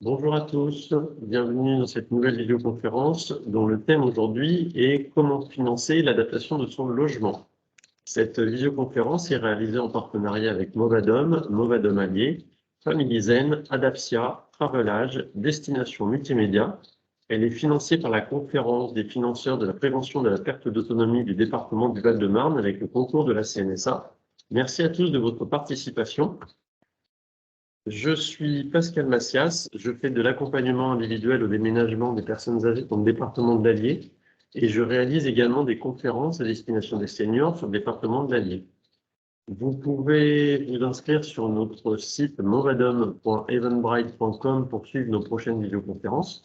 Bonjour à tous, bienvenue dans cette nouvelle vidéoconférence dont le thème aujourd'hui est comment financer l'adaptation de son logement. Cette vidéoconférence est réalisée en partenariat avec Movadom, Movadom Alliés, Family Zen, Adaptia, Travelage, Destination Multimédia. Elle est financée par la conférence des financeurs de la prévention de la perte d'autonomie du département du Val-de-Marne avec le concours de la CNSA. Merci à tous de votre participation. Je suis Pascal Massias, je fais de l'accompagnement individuel au déménagement des personnes âgées dans le département de l'Allier et je réalise également des conférences à destination des seniors sur le département de l'Allier. Vous pouvez vous inscrire sur notre site movadom.eventbrite.com pour suivre nos prochaines vidéoconférences.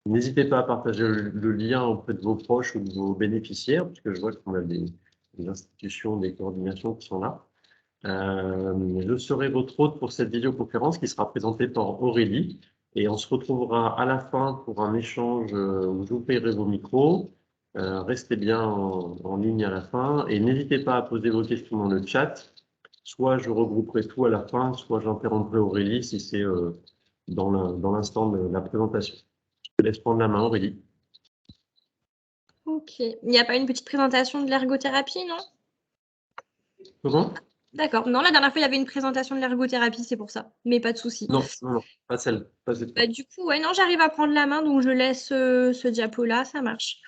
N'hésitez pas à partager le lien auprès de vos proches ou de vos bénéficiaires, puisque je vois qu'on a des institutions, des coordinations qui sont là. Je serai votre hôte pour cette vidéoconférence qui sera présentée par Aurélie et on se retrouvera à la fin pour un échange où j'ouvrirai vos micros. Restez bien en ligne à la fin et n'hésitez pas à poser vos questions dans le chat. Soit je regrouperai tout à la fin, soit j'interromprai Aurélie si c'est dans l'instant de la présentation. Je te laisse prendre la main, Aurélie. Ok. Il n'y a pas une petite présentation de l'ergothérapie, non? Comment? D'accord. Non, la dernière fois, il y avait une présentation de l'ergothérapie, c'est pour ça. Mais pas de souci. Non, pas celle. Pas cette fois. Du coup, ouais, non, j'arrive à prendre la main, donc je laisse ce diapo-là, ça marche.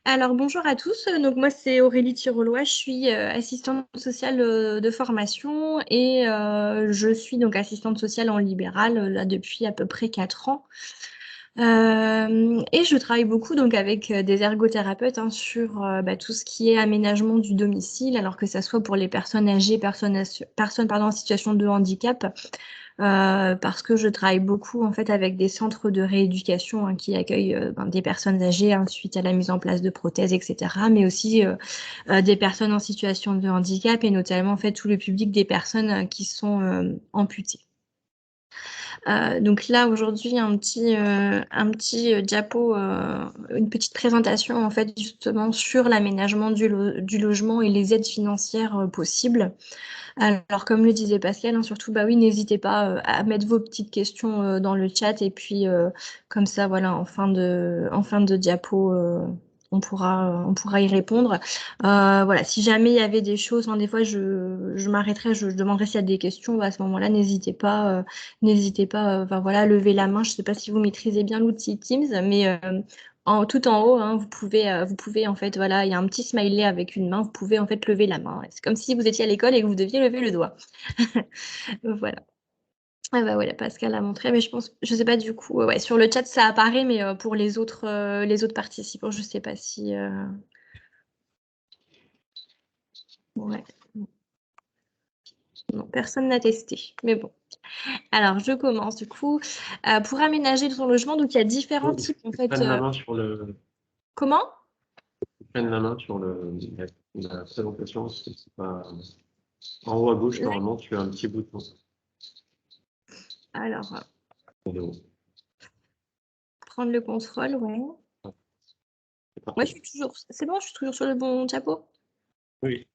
Alors, bonjour à tous. Donc, moi, c'est Aurélie Tirolois. Je suis assistante sociale de formation et je suis donc assistante sociale en libéral là depuis à peu près 4 ans. Et je travaille beaucoup donc avec des ergothérapeutes sur tout ce qui est aménagement du domicile, alors que ça soit pour les personnes âgées, personnes en situation de handicap, parce que je travaille beaucoup en fait avec des centres de rééducation qui accueillent des personnes âgées suite à la mise en place de prothèses, etc. Mais aussi des personnes en situation de handicap et notamment en fait tout le public des personnes qui sont amputées. Donc là aujourd'hui un petit diapo, une petite présentation en fait justement sur l'aménagement du logement et les aides financières possibles. Alors comme le disait Pascal, surtout oui, n'hésitez pas à mettre vos petites questions dans le chat et puis comme ça voilà en fin de diapo on pourra y répondre. Voilà, si jamais il y avait des choses, des fois je m'arrêterai, je demanderai s'il y a des questions. À ce moment-là, n'hésitez pas, voilà, lever la main. Je ne sais pas si vous maîtrisez bien l'outil Teams, mais tout en haut, vous pouvez en fait, voilà, il y a un petit smiley avec une main, vous pouvez en fait lever la main. C'est comme si vous étiez à l'école et que vous deviez lever le doigt. Voilà. Ah bah voilà, Pascal a montré, mais je sais pas du coup, ouais, sur le chat ça apparaît, mais pour les autres participants, je sais pas si. Ouais. Non, personne n'a testé, mais bon. Alors, je commence du coup. Pour aménager son logement, donc il y a différents types en fait. Prenne la main sur le. Comment? Prenne la main sur la présentation, c'est pas. En haut à gauche, normalement, tu as un petit bouton. Alors, prendre le contrôle, ouais. Ouais, c'est bon, je suis toujours sur le bon diapo? Oui.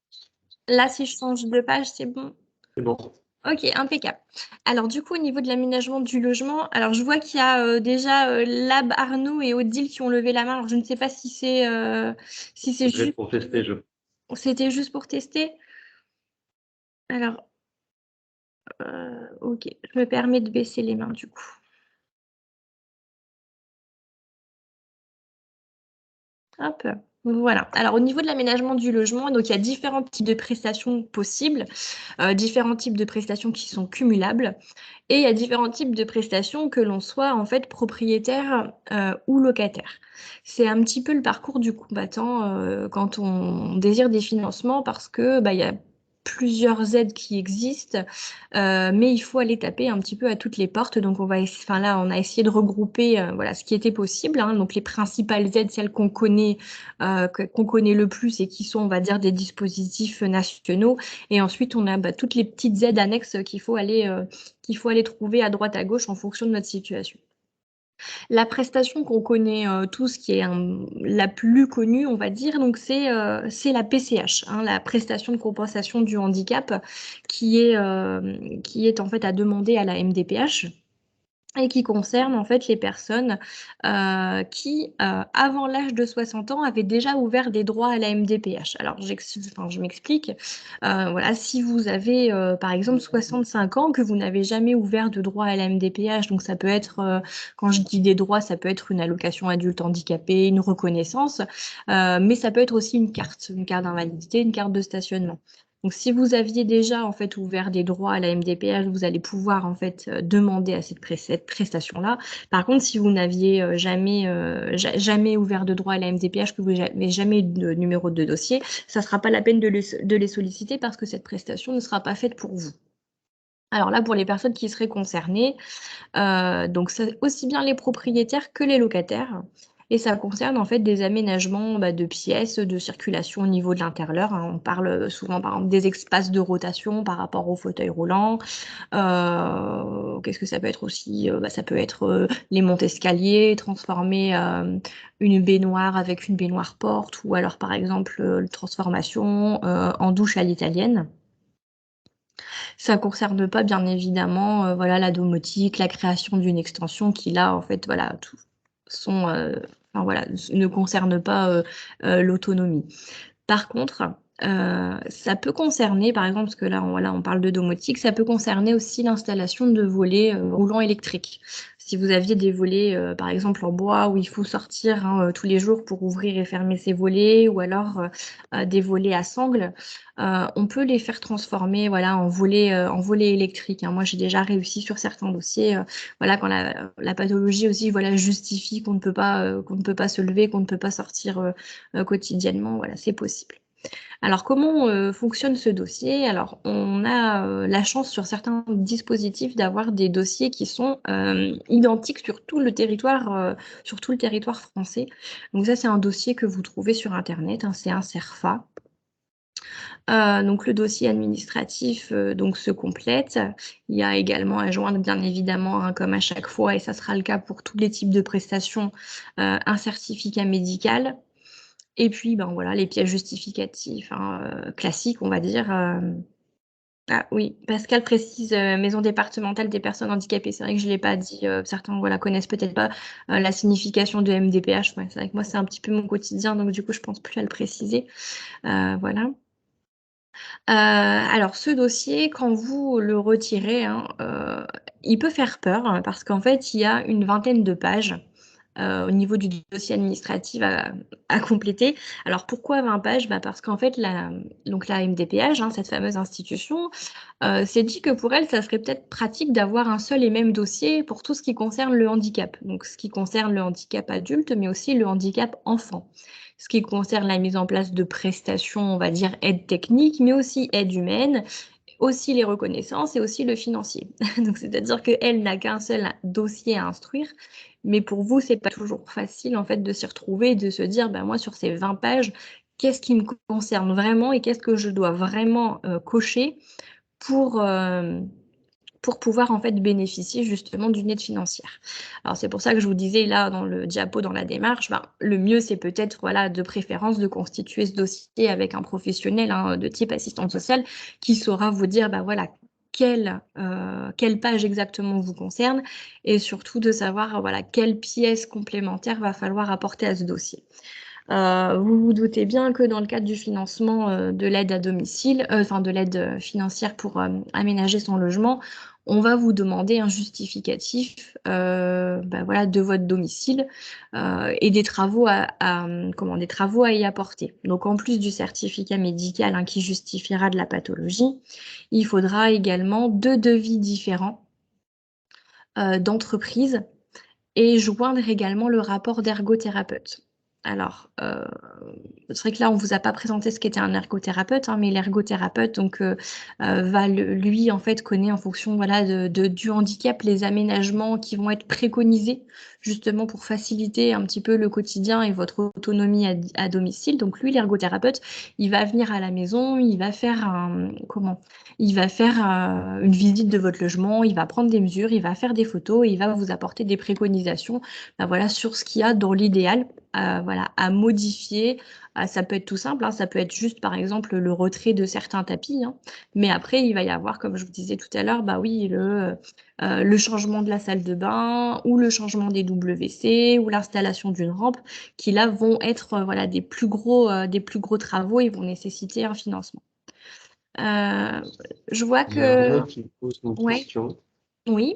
Là, si je change de page, c'est bon? C'est bon. Ok, impeccable. Alors du coup, au niveau de l'aménagement du logement, alors je vois qu'il y a déjà Lab, Arnaud et Odile qui ont levé la main. Alors je ne sais pas si c'est juste pour tester, C'était juste pour tester. Alors, ok, je me permets de baisser les mains du coup. Hop, voilà. Alors au niveau de l'aménagement du logement, donc il y a différents types de prestations possibles, différents types de prestations qui sont cumulables, et il y a différents types de prestations que l'on soit en fait propriétaire ou locataire. C'est un petit peu le parcours du combattant quand on désire des financements parce que il y a plusieurs aides qui existent, mais il faut aller taper un petit peu à toutes les portes. Donc on a essayé de regrouper voilà ce qui était possible. Donc les principales aides, celles qu'on connaît le plus et qui sont, on va dire, des dispositifs nationaux. Et ensuite on a toutes les petites aides annexes qu'il faut aller trouver à droite à gauche en fonction de notre situation. La prestation qu'on connaît tous, qui est la plus connue, on va dire, donc c'est la PCH, la prestation de compensation du handicap, qui est en fait à demander à la MDPH. et qui concerne en fait les personnes qui, avant l'âge de 60 ans, avaient déjà ouvert des droits à la MDPH. Alors, je m'explique. Voilà, si vous avez, par exemple, 65 ans, que vous n'avez jamais ouvert de droit à la MDPH, donc ça peut être, quand je dis des droits, ça peut être une allocation adulte handicapé, une reconnaissance, mais ça peut être aussi une carte d'invalidité, une carte de stationnement. Donc, si vous aviez déjà en fait ouvert des droits à la MDPH, vous allez pouvoir en fait demander à cette prestation-là. Par contre, si vous n'aviez jamais ouvert de droit à la MDPH, que vous n'avez jamais eu de numéro de dossier, ça ne sera pas la peine de les solliciter parce que cette prestation ne sera pas faite pour vous. Alors là, pour les personnes qui seraient concernées, donc c'est aussi bien les propriétaires que les locataires. Et ça concerne en fait des aménagements de pièces, de circulation au niveau de l'intérieur, hein. On parle souvent par exemple des espaces de rotation par rapport aux fauteuils roulants. Qu'est-ce que ça peut être aussi? Ça peut être les montes-escaliers, transformer une baignoire avec une baignoire porte, ou alors par exemple transformation en douche à l'italienne. Ça ne concerne pas bien évidemment voilà, la domotique, la création d'une extension qui là en fait voilà, enfin, voilà, ne concerne pas l'autonomie. Par contre, ça peut concerner, par exemple, parce que là, on parle de domotique, ça peut concerner aussi l'installation de volets roulants électriques. Si vous aviez des volets, par exemple, en bois, où il faut sortir tous les jours pour ouvrir et fermer ces volets, ou alors des volets à sangle, on peut les faire transformer voilà, en volets électriques, hein. Moi, j'ai déjà réussi sur certains dossiers, voilà, quand la pathologie aussi voilà, justifie qu'on ne peut pas se lever, qu'on ne peut pas sortir quotidiennement, voilà, c'est possible. Alors, comment fonctionne ce dossier? Alors, on a la chance sur certains dispositifs d'avoir des dossiers qui sont identiques sur tout le territoire français. Donc ça, c'est un dossier que vous trouvez sur Internet, hein, c'est un CERFA. Donc le dossier administratif donc se complète. Il y a également à joindre bien évidemment, hein, comme à chaque fois, et ça sera le cas pour tous les types de prestations, un certificat médical. Et puis, ben voilà, les pièces justificatives hein, classiques, on va dire. Ah oui, Pascal précise maison départementale des personnes handicapées. C'est vrai que je ne l'ai pas dit. Certains voilà, connaissent peut-être pas la signification de MDPH. Ouais, c'est vrai que moi, c'est un petit peu mon quotidien, donc du coup, je pense plus à le préciser. Voilà. Alors, ce dossier, quand vous le retirez, hein, il peut faire peur hein, parce qu'en fait, il y a une vingtaine de pages au niveau du dossier administratif à compléter. Alors, pourquoi 20 pages? Parce qu'en fait, donc la MDPH, hein, cette fameuse institution, s'est dit que pour elle, ça serait peut-être pratique d'avoir un seul et même dossier pour tout ce qui concerne le handicap. Donc, ce qui concerne le handicap adulte, mais aussi le handicap enfant. Ce qui concerne la mise en place de prestations, on va dire aide technique, mais aussi aide humaine, aussi les reconnaissances et aussi le financier. Donc, c'est-à-dire qu'elle n'a qu'un seul dossier à instruire, mais pour vous, c'est pas toujours facile en fait de s'y retrouver et de se dire, moi, sur ces 20 pages, qu'est-ce qui me concerne vraiment et qu'est-ce que je dois vraiment cocher pour pouvoir en fait bénéficier justement d'une aide financière. Alors c'est pour ça que je vous disais là dans le diapo, dans la démarche, le mieux c'est peut-être voilà, de préférence de constituer ce dossier avec un professionnel hein, de type assistante sociale qui saura vous dire voilà, quelle page exactement vous concerne et surtout de savoir voilà, quelle pièce complémentaire va falloir apporter à ce dossier. Vous vous doutez bien que dans le cadre du financement de l'aide à domicile, enfin de l'aide financière pour aménager son logement, on va vous demander un justificatif voilà, de votre domicile et des travaux des travaux à y apporter. Donc en plus du certificat médical hein, qui justifiera de la pathologie, il faudra également 2 devis différents d'entreprise et joindre également le rapport d'ergothérapeute. Alors, c'est vrai que là, on ne vous a pas présenté ce qu'était un ergothérapeute, hein, mais l'ergothérapeute donc, va, lui, en fait, connaît en fonction voilà, du handicap les aménagements qui vont être préconisés justement pour faciliter un petit peu le quotidien et votre autonomie à domicile. Donc, lui, l'ergothérapeute, il va venir à la maison, il va faire une visite de votre logement, il va prendre des mesures, il va faire des photos et il va vous apporter des préconisations voilà, sur ce qu'il y a dans l'idéal voilà, à modifier. Ça peut être tout simple, hein, ça peut être juste par exemple le retrait de certains tapis, hein. Mais après, il va y avoir, comme je vous disais tout à l'heure, bah oui, le changement de la salle de bain ou le changement des WC ou l'installation d'une rampe qui là vont être voilà, des plus gros travaux et vont nécessiter un financement. Je vois Il y a Arnaud que... qui pose une Ouais, question oui.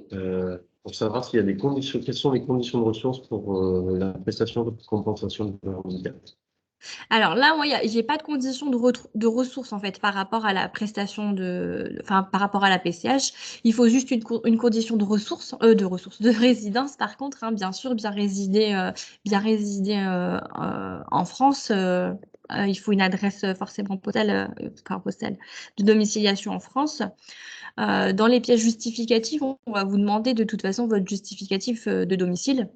pour savoir s'il y a des conditions, quelles sont les conditions de ressources pour la prestation de compensation de handicap. Alors là, moi, j'ai pas de condition de ressources en fait par rapport à la prestation enfin par rapport à la PCH. Il faut juste une condition de ressources, de résidence par contre, hein, bien sûr, bien résider en France. Il faut une adresse forcément postale de domiciliation en France. Dans les pièces justificatives, on va vous demander de toute façon votre justificatif de domicile.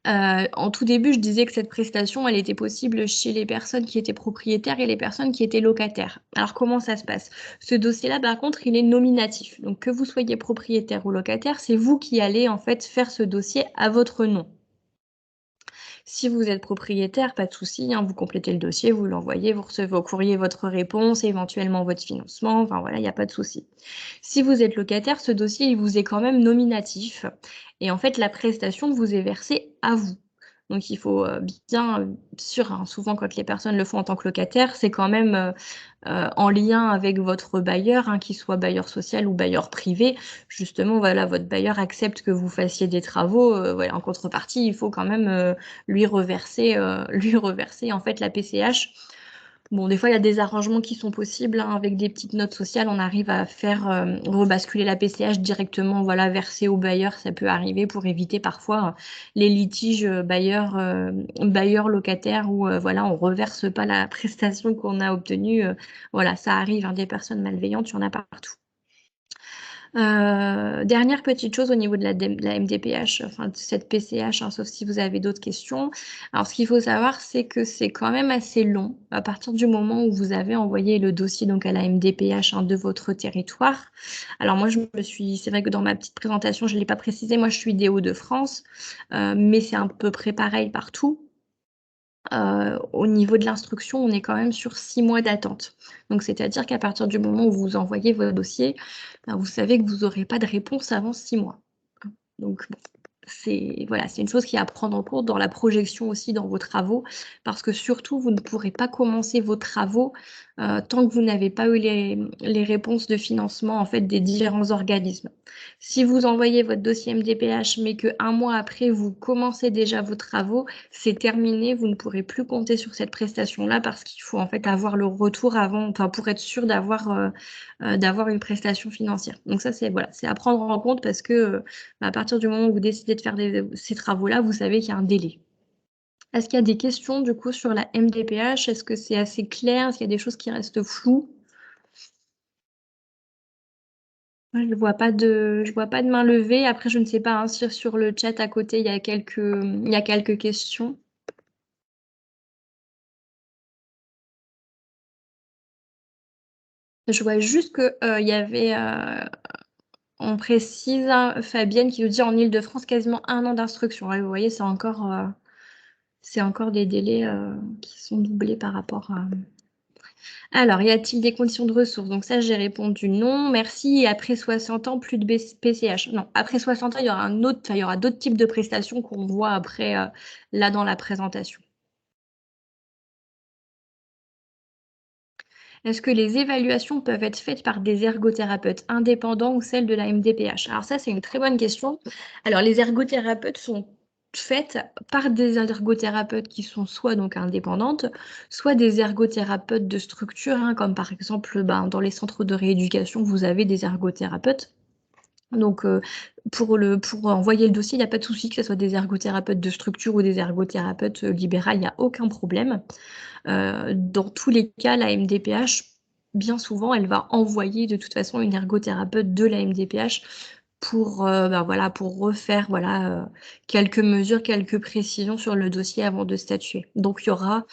En tout début, je disais que cette prestation, elle était possible chez les personnes qui étaient propriétaires et les personnes qui étaient locataires. Alors, comment ça se passe? Ce dossier-là, par contre, il est nominatif. Donc, que vous soyez propriétaire ou locataire, c'est vous qui allez en fait faire ce dossier à votre nom. Si vous êtes propriétaire, pas de souci, hein, vous complétez le dossier, vous l'envoyez, vous recevez au courrier votre réponse, éventuellement votre financement, enfin voilà, il n'y a pas de souci. Si vous êtes locataire, ce dossier, il vous est quand même nominatif. Et en fait, la prestation vous est versée à vous. Donc, il faut bien sûr, hein, souvent quand les personnes le font en tant que locataire, c'est quand même en lien avec votre bailleur, hein, qu'il soit bailleur social ou bailleur privé. Justement, voilà, votre bailleur accepte que vous fassiez des travaux. Voilà, en contrepartie, il faut quand même lui reverser en fait la PCH. Bon, des fois, il y a des arrangements qui sont possibles, hein, avec des petites notes sociales. On arrive à faire rebasculer la PCH directement, voilà, versée au bailleur. Ça peut arriver pour éviter parfois les litiges bailleur-locataire où voilà, on reverse pas la prestation qu'on a obtenue. Voilà, ça arrive, hein, des personnes malveillantes, il y en a partout. Dernière petite chose au niveau de la MDPH, enfin de cette PCH, hein, sauf si vous avez d'autres questions. Alors, ce qu'il faut savoir, c'est que c'est quand même assez long à partir du moment où vous avez envoyé le dossier donc à la MDPH, hein, de votre territoire. Alors moi, c'est vrai que dans ma petite présentation, je ne l'ai pas précisé, moi je suis des Hauts-de-France, mais c'est à peu près pareil partout. Au niveau de l'instruction, on est quand même sur 6 mois d'attente. Donc, c'est-à-dire qu'à partir du moment où vous envoyez votre dossier, ben, vous savez que vous n'aurez pas de réponse avant 6 mois. Donc, bon, voilà, c'est une chose qui est à prendre en compte dans la projection aussi dans vos travaux, parce que surtout, vous ne pourrez pas commencer vos travaux tant que vous n'avez pas eu les réponses de financement en fait, des différents organismes. Si vous envoyez votre dossier MDPH, mais qu'un mois après, vous commencez déjà vos travaux, c'est terminé, vous ne pourrez plus compter sur cette prestation-là parce qu'il faut en fait avoir le retour avant, enfin, pour être sûr d'avoir une prestation financière. Donc ça, c'est voilà, c'est à prendre en compte parce que à partir du moment où vous décidez de faire ces travaux-là, vous savez qu'il y a un délai. Est-ce qu'il y a des questions du coup sur la MDPH? Est-ce que c'est assez clair? Est-ce qu'il y a des choses qui restent floues? Moi, je vois pas de main levée. Après, je ne sais pas, hein, si sur le chat à côté, il y a quelques questions. Je vois juste que il y avait, on précise, hein, Fabienne qui nous dit en Île-de-France quasiment 1 an d'instruction. Ouais, vous voyez, c'est encore des délais qui sont doublés par rapport à. Alors, y a-t-il des conditions de ressources? Donc ça, j'ai répondu non, merci. Et après 60 ans, plus de PCH. Non, après 60 ans, il y aura d'autres types de prestations qu'on voit après, là, dans la présentation. Est-ce que les évaluations peuvent être faites par des ergothérapeutes indépendants ou celles de la MDPH? Alors ça, c'est une très bonne question. Alors, les ergothérapeutes sont faites par des ergothérapeutes qui sont soit donc indépendantes, soit des ergothérapeutes de structure, hein, comme par exemple dans les centres de rééducation, vous avez des ergothérapeutes. Donc, pour envoyer le dossier, il n'y a pas de souci que ce soit des ergothérapeutes de structure ou des ergothérapeutes libérales, il n'y a aucun problème. Dans tous les cas, la MDPH, bien souvent, elle va envoyer de toute façon une ergothérapeute de la MDPH pour refaire quelques mesures, quelques précisions sur le dossier avant de statuer. Donc, il y aura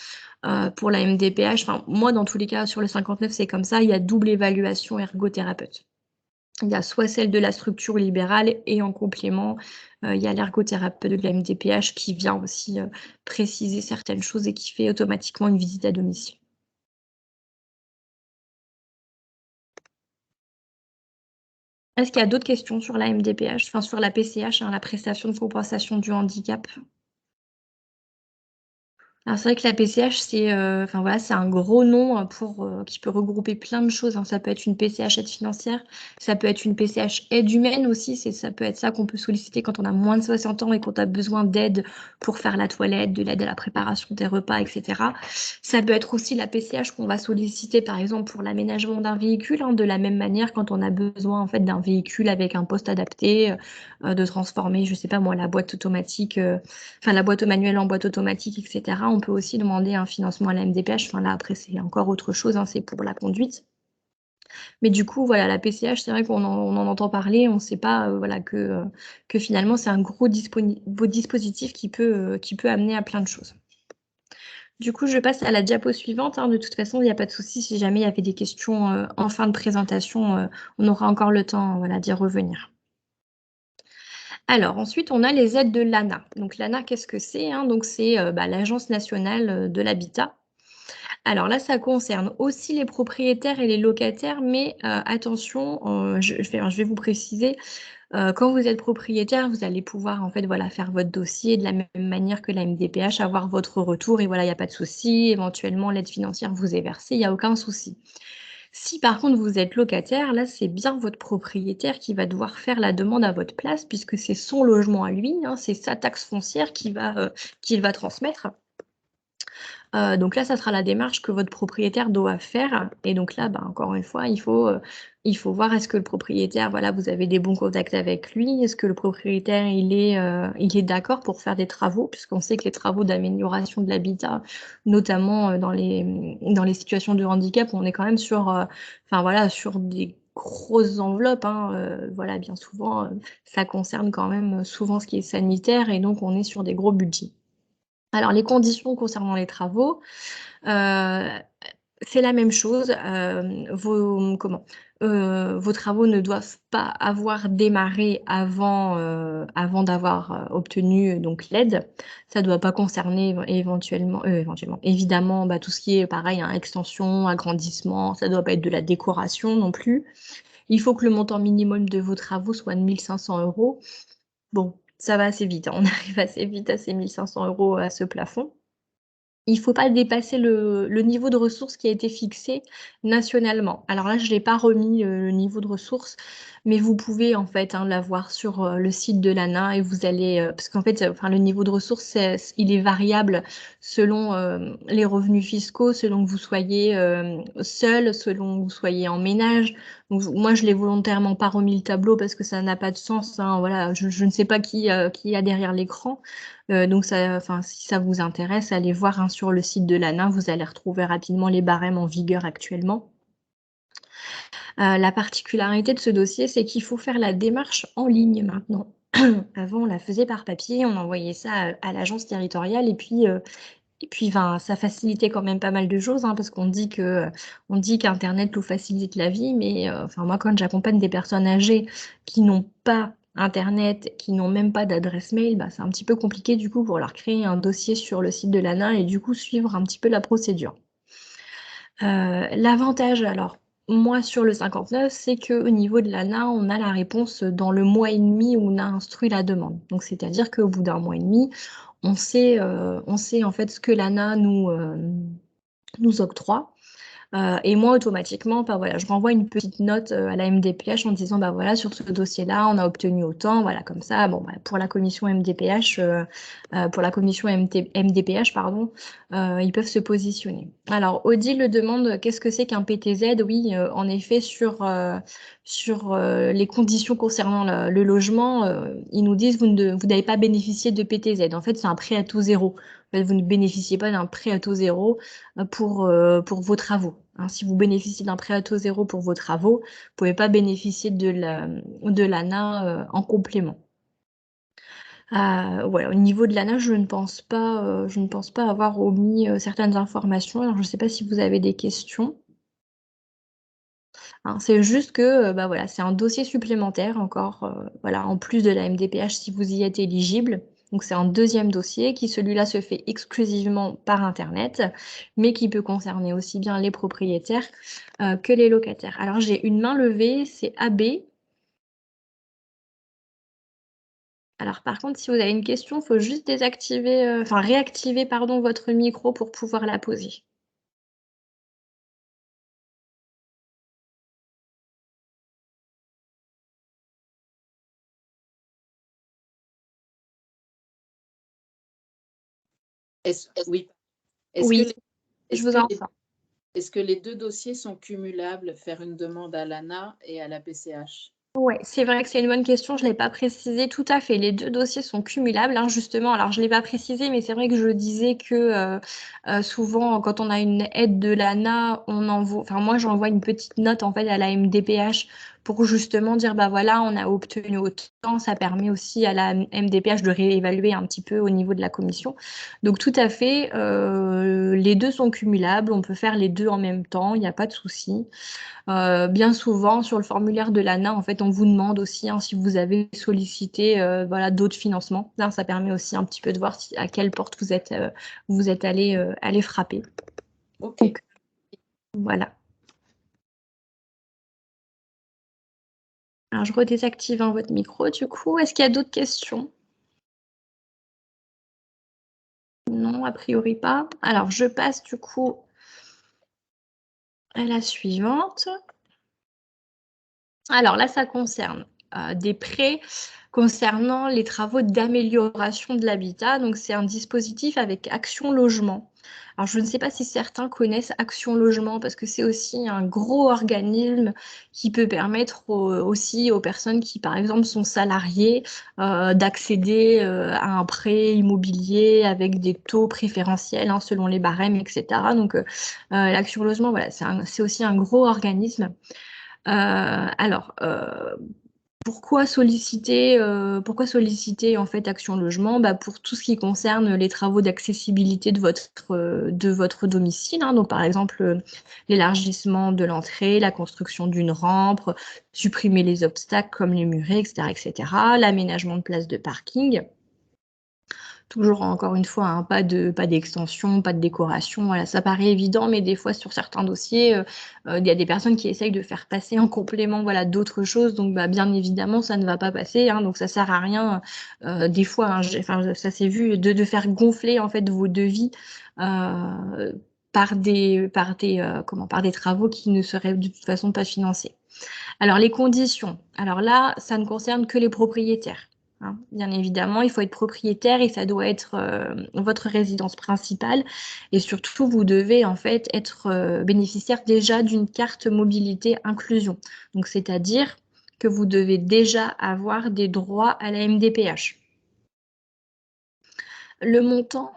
pour la MDPH, moi, dans tous les cas, sur le 59, c'est comme ça, il y a double évaluation ergothérapeute. Il y a soit celle de la structure libérale et en complément, il y a l'ergothérapeute de la MDPH qui vient aussi préciser certaines choses et qui fait automatiquement une visite à domicile. Est-ce qu'il y a d'autres questions sur la MDPH, enfin sur la PCH, hein, la prestation de compensation du handicap? Alors c'est vrai que la PCH, c'est enfin voilà, c'est un gros nom pour qui peut regrouper plein de choses, hein. Ça peut être une PCH aide financière, ça peut être une PCH aide humaine aussi, ça peut être ça qu'on peut solliciter quand on a moins de 60 ans et qu'on a besoin d'aide pour faire la toilette, de l'aide à la préparation des repas, etc. Ça peut être aussi la PCH qu'on va solliciter par exemple pour l'aménagement d'un véhicule, hein, de la même manière quand on a besoin en fait d'un véhicule avec un poste adapté, de transformer, je sais pas moi, la boîte automatique, enfin la boîte manuelle en boîte automatique, etc. On peut aussi demander un financement à la MDPH. Enfin là, après, c'est encore autre chose, hein, c'est pour la conduite. Mais du coup, voilà, la PCH, c'est vrai qu'on en entend parler, on ne sait pas voilà, que finalement, c'est un gros dispositif qui peut amener à plein de choses. Du coup, je passe à la diapo suivante, hein. De toute façon, il n'y a pas de souci. Si jamais il y avait des questions en fin de présentation, on aura encore le temps voilà, d'y revenir. Alors ensuite, on a les aides de l'ANA. Donc l'ANA, qu'est-ce que c'est, hein? Donc c'est l'Agence nationale de l'habitat. Alors là, ça concerne aussi les propriétaires et les locataires, mais attention, je vais vous préciser, quand vous êtes propriétaire, vous allez pouvoir en fait voilà, faire votre dossier de la même manière que la MDPH, avoir votre retour et voilà, il n'y a pas de souci. Éventuellement, l'aide financière vous est versée, il n'y a aucun souci. Si par contre vous êtes locataire, là c'est bien votre propriétaire qui va devoir faire la demande à votre place puisque c'est son logement à lui, hein, c'est sa taxe foncière qu'il va transmettre. Donc là, ça sera la démarche que votre propriétaire doit faire. Et donc là, encore une fois, il faut voir est-ce que le propriétaire, voilà, vous avez des bons contacts avec lui, est-ce que le propriétaire, il est d'accord pour faire des travaux, puisqu'on sait que les travaux d'amélioration de l'habitat, notamment dans les situations de handicap, on est quand même sur, enfin voilà, sur des grosses enveloppes, hein, voilà, bien souvent, ça concerne quand même souvent ce qui est sanitaire et donc on est sur des gros budgets. Alors, les conditions concernant les travaux, c'est la même chose. Vos travaux ne doivent pas avoir démarré avant d'avoir obtenu donc l'aide. Ça ne doit pas concerner éventuellement, évidemment, tout ce qui est pareil, hein, extension, agrandissement, ça ne doit pas être de la décoration non plus. Il faut que le montant minimum de vos travaux soit de 1 500 €. Bon, ça va assez vite, hein, on arrive assez vite à ces 1 500 €, à ce plafond. Il ne faut pas dépasser le niveau de ressources qui a été fixé nationalement. Alors là, je n'ai pas remis le niveau de ressources, mais vous pouvez en fait l'avoir sur le site de l'ANA et vous allez, parce qu'en fait, le niveau de ressources, il est variable selon les revenus fiscaux, selon que vous soyez seul, selon que vous soyez en ménage. Donc, moi, je ne l'ai volontairement pas remis le tableau parce que ça n'a pas de sens, hein. Voilà, je ne sais pas qui y a derrière l'écran. Donc, si ça vous intéresse, allez voir, hein, sur le site de l'ANA, vous allez retrouver rapidement les barèmes en vigueur actuellement. La particularité de ce dossier, c'est qu'il faut faire la démarche en ligne maintenant. Avant, on la faisait par papier, on envoyait ça à l'agence territoriale et puis ça facilitait quand même pas mal de choses, hein, parce qu'on dit qu'Internet nous facilite la vie, mais moi, quand j'accompagne des personnes âgées qui n'ont pas Internet, qui n'ont même pas d'adresse mail, c'est un petit peu compliqué du coup pour leur créer un dossier sur le site de l'ANA et du coup suivre un petit peu la procédure. L'avantage, alors, moi sur le 59, c'est qu'au niveau de l'ANA, on a la réponse dans le mois et demi où on a instruit la demande. Donc c'est-à-dire qu'au bout d'un mois et demi, on sait en fait ce que l'ANA nous octroie. Et moi, automatiquement, voilà, je renvoie une petite note à la MDPH en disant, voilà, sur ce dossier-là, on a obtenu autant, voilà, comme ça, pour la commission MDPH, MDPH, pardon, ils peuvent se positionner. Alors, Odile demande, qu'est-ce que c'est qu'un PTZ? Oui, en effet, sur les conditions concernant le logement, ils nous disent, vous n'avez pas bénéficié de PTZ. En fait, c'est un prêt à taux zéro. En fait, vous ne bénéficiez pas d'un prêt à taux zéro pour vos travaux, hein. Si vous bénéficiez d'un prêt à taux zéro pour vos travaux, vous ne pouvez pas bénéficier de l'ANA en complément. Au niveau de l'ANA, je ne pense pas avoir omis certaines informations. Alors, je ne sais pas si vous avez des questions. Hein. C'est juste que voilà, c'est un dossier supplémentaire encore, voilà, en plus de la MDPH si vous y êtes éligible. Donc c'est un deuxième dossier qui, celui-là, se fait exclusivement par Internet, mais qui peut concerner aussi bien les propriétaires que les locataires. Alors j'ai une main levée, c'est AB. Alors par contre, si vous avez une question, il faut juste désactiver, enfin réactiver pardon, votre micro pour pouvoir la poser. Oui. Oui, je vous entends. Est-ce que les deux dossiers sont cumulables, faire une demande à l'ANA et à la PCH? Oui, c'est vrai que c'est une bonne question, je ne l'ai pas précisé. Tout à fait, les deux dossiers sont cumulables, hein, justement. Alors, je ne l'ai pas précisé, mais c'est vrai que je disais que souvent, quand on a une aide de l'ANA, on envoie, enfin, moi, j'envoie une petite note en fait à la MDPH pour justement dire, bah voilà, on a obtenu autant. Ça permet aussi à la MDPH de réévaluer un petit peu au niveau de la commission. Donc, tout à fait, les deux sont cumulables. On peut faire les deux en même temps, il n'y a pas de souci. Bien souvent, sur le formulaire de l'ANA, en fait, on vous demande aussi si vous avez sollicité voilà, d'autres financements. Là, ça permet aussi un petit peu de voir à quelle porte vous êtes allé frapper. Ok. Donc, voilà. Alors, je redésactive votre micro, du coup. Est-ce qu'il y a d'autres questions? Non, a priori pas. Alors, je passe du coup à la suivante. Alors là, ça concerne des prêts concernant les travaux d'amélioration de l'habitat. Donc, c'est un dispositif avec Action Logement. Alors, je ne sais pas si certains connaissent Action Logement parce que c'est aussi un gros organisme qui peut permettre aussi aux personnes qui, par exemple, sont salariées d'accéder à un prêt immobilier avec des taux préférentiels selon les barèmes, etc. Donc, l'Action Logement, voilà, c'est aussi un gros organisme. Alors, pourquoi solliciter en fait Action Logement? Pour tout ce qui concerne les travaux d'accessibilité de votre domicile. Donc, par exemple, l'élargissement de l'entrée, la construction d'une rampe, supprimer les obstacles comme les murets, etc., etc., l'aménagement de places de parking. Toujours, encore une fois, pas d'extension, pas de décoration. Voilà, ça paraît évident, mais des fois, sur certains dossiers, il y a des personnes qui essayent de faire passer en complément d'autres choses. Donc, bien évidemment, ça ne va pas passer. Donc, ça ne sert à rien. Des fois, ça s'est vu, de faire gonfler en fait, vos devis par des travaux qui ne seraient de toute façon pas financés. Alors, les conditions. Alors là, ça ne concerne que les propriétaires. Bien évidemment, il faut être propriétaire et ça doit être votre résidence principale. Et surtout, vous devez en fait être bénéficiaire déjà d'une carte mobilité inclusion. Donc, c'est-à-dire que vous devez déjà avoir des droits à la MDPH. Le montant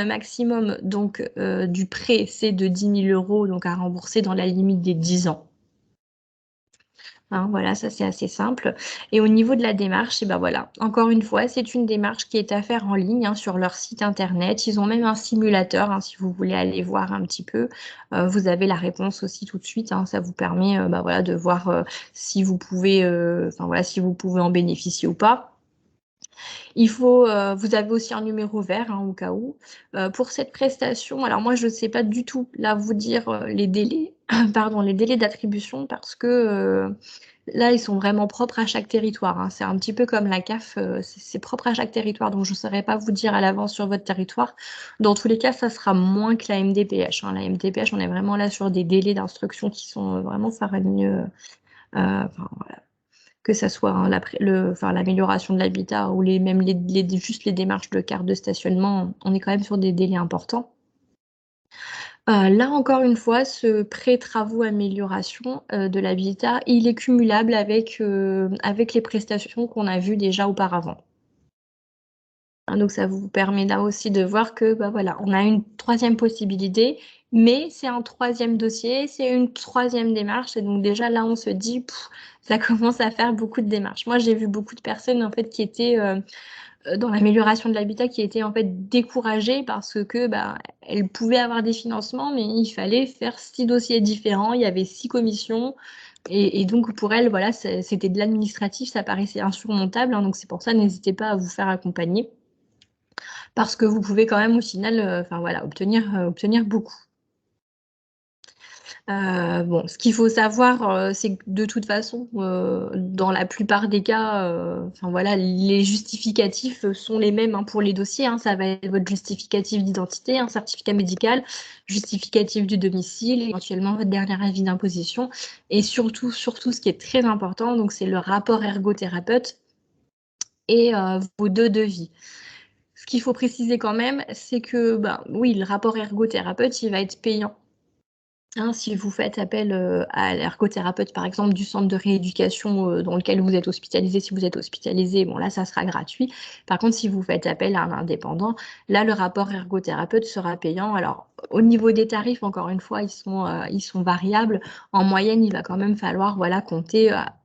maximum donc, du prêt, c'est de 10 000 euros donc à rembourser dans la limite des 10 ans. Voilà, ça c'est assez simple. Et au niveau de la démarche, voilà, encore une fois, c'est une démarche qui est à faire en ligne sur leur site internet. Ils ont même un simulateur, si vous voulez aller voir un petit peu. Vous avez la réponse aussi tout de suite. Ça vous permet voilà, de voir si vous pouvez, si vous pouvez en bénéficier ou pas. Vous avez aussi un numéro vert au cas où. Pour cette prestation, alors moi je ne sais pas du tout là vous dire les délais, pardon, les délais d'attribution parce que là ils sont vraiment propres à chaque territoire. C'est un petit peu comme la CAF, c'est propre à chaque territoire, donc je ne saurais pas vous dire à l'avance sur votre territoire. Dans tous les cas, ça sera moins que la MDPH. La MDPH, on est vraiment là sur des délais d'instruction qui sont vraiment faramineux. Voilà, que ce soit l'amélioration de l'habitat ou juste les démarches de carte de stationnement, on est quand même sur des délais importants. Là, encore une fois, ce pré-travaux amélioration de l'habitat, il est cumulable avec les prestations qu'on a vues déjà auparavant. Donc, ça vous permet là aussi de voir que voilà, on a une troisième possibilité, mais c'est un troisième dossier, c'est une troisième démarche. Et donc déjà là, on se dit, ça commence à faire beaucoup de démarches. Moi, j'ai vu beaucoup de personnes en fait qui étaient dans l'amélioration de l'habitat qui était en fait découragée parce que elle pouvait avoir des financements, mais il fallait faire 6 dossiers différents, il y avait 6 commissions, et donc pour elle, voilà, c'était de l'administratif, ça paraissait insurmontable, hein, donc c'est pour ça, n'hésitez pas à vous faire accompagner, parce que vous pouvez quand même au final obtenir beaucoup. Bon, ce qu'il faut savoir, c'est que de toute façon, dans la plupart des cas, les justificatifs sont les mêmes, hein, pour les dossiers, hein. Ça va être votre justificatif d'identité, un certificat médical, justificatif du domicile, éventuellement votre dernier avis d'imposition. Et surtout, ce qui est très important, donc c'est le rapport ergothérapeute et vos 2 devis. Ce qu'il faut préciser quand même, c'est que, oui, le rapport ergothérapeute, il va être payant. Hein, si vous faites appel à l'ergothérapeute, par exemple, du centre de rééducation dans lequel vous êtes hospitalisé, si vous êtes hospitalisé, bon là, ça sera gratuit. Par contre, si vous faites appel à un indépendant, là, le rapport ergothérapeute sera payant. Alors, au niveau des tarifs, encore une fois, ils sont variables. En moyenne, il va quand même falloir compter à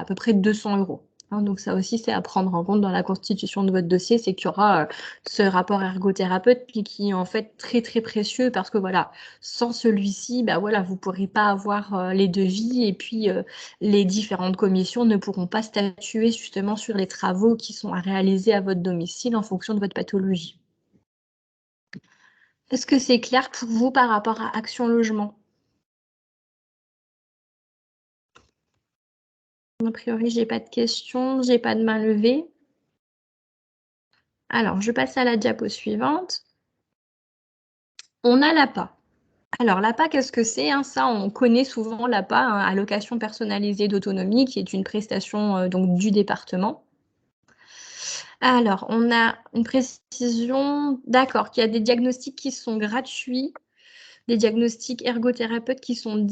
peu près 200 €. Hein, donc ça aussi, c'est à prendre en compte dans la constitution de votre dossier, c'est qu'il y aura ce rapport ergothérapeute qui est en fait très très précieux parce que sans celui-ci, vous ne pourrez pas avoir les devis et puis les différentes commissions ne pourront pas statuer justement sur les travaux qui sont à réaliser à votre domicile en fonction de votre pathologie. Est-ce que c'est clair pour vous par rapport à Action Logement? A priori, j'ai pas de questions, j'ai pas de main levée. Alors, je passe à la diapo suivante. On a l'APA. Alors, l'APA, qu'est-ce que c'est, hein? Ça, on connaît souvent l'APA, hein, allocation personnalisée d'autonomie, qui est une prestation donc du département. Alors, on a une précision, d'accord, qu'il y a des diagnostics qui sont gratuits, des diagnostics ergothérapeutes qui sont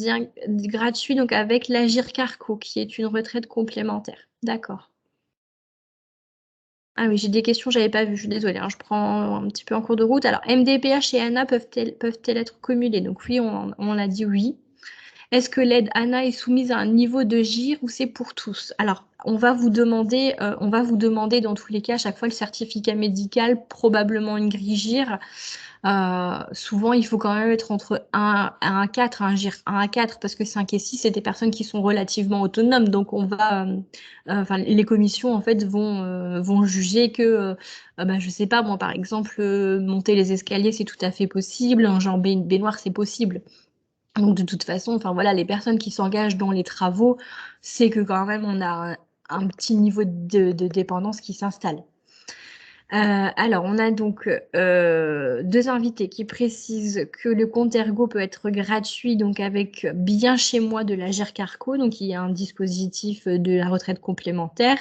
gratuits, donc avec l'Agir Carco, qui est une retraite complémentaire. D'accord. Ah oui, j'ai des questions, j'avais pas vu, je suis désolée, hein, je prends un petit peu en cours de route. Alors, MDPH et ANA peuvent-elles être cumulées? Donc oui, on a dit oui. Est-ce que l'aide ANA est soumise à un niveau de GIR ou c'est pour tous? Alors, on va vous demander dans tous les cas à chaque fois le certificat médical, probablement une grille GIR. Souvent, il faut quand même être entre 1 à 1,4, un GIR 1 à 4, parce que 5 et 6, c'est des personnes qui sont relativement autonomes. Donc, les commissions, en fait, vont juger que, je sais pas, moi, par exemple, monter les escaliers, c'est tout à fait possible. Un genre baignoire, c'est possible. Donc, de toute façon, les personnes qui s'engagent dans les travaux, c'est que quand même, on a un petit niveau de dépendance qui s'installe. Alors, on a donc 2 invités qui précisent que le compte Ergo peut être gratuit, donc avec Bien chez moi de l'Agir Carco, donc il y a un dispositif de la retraite complémentaire,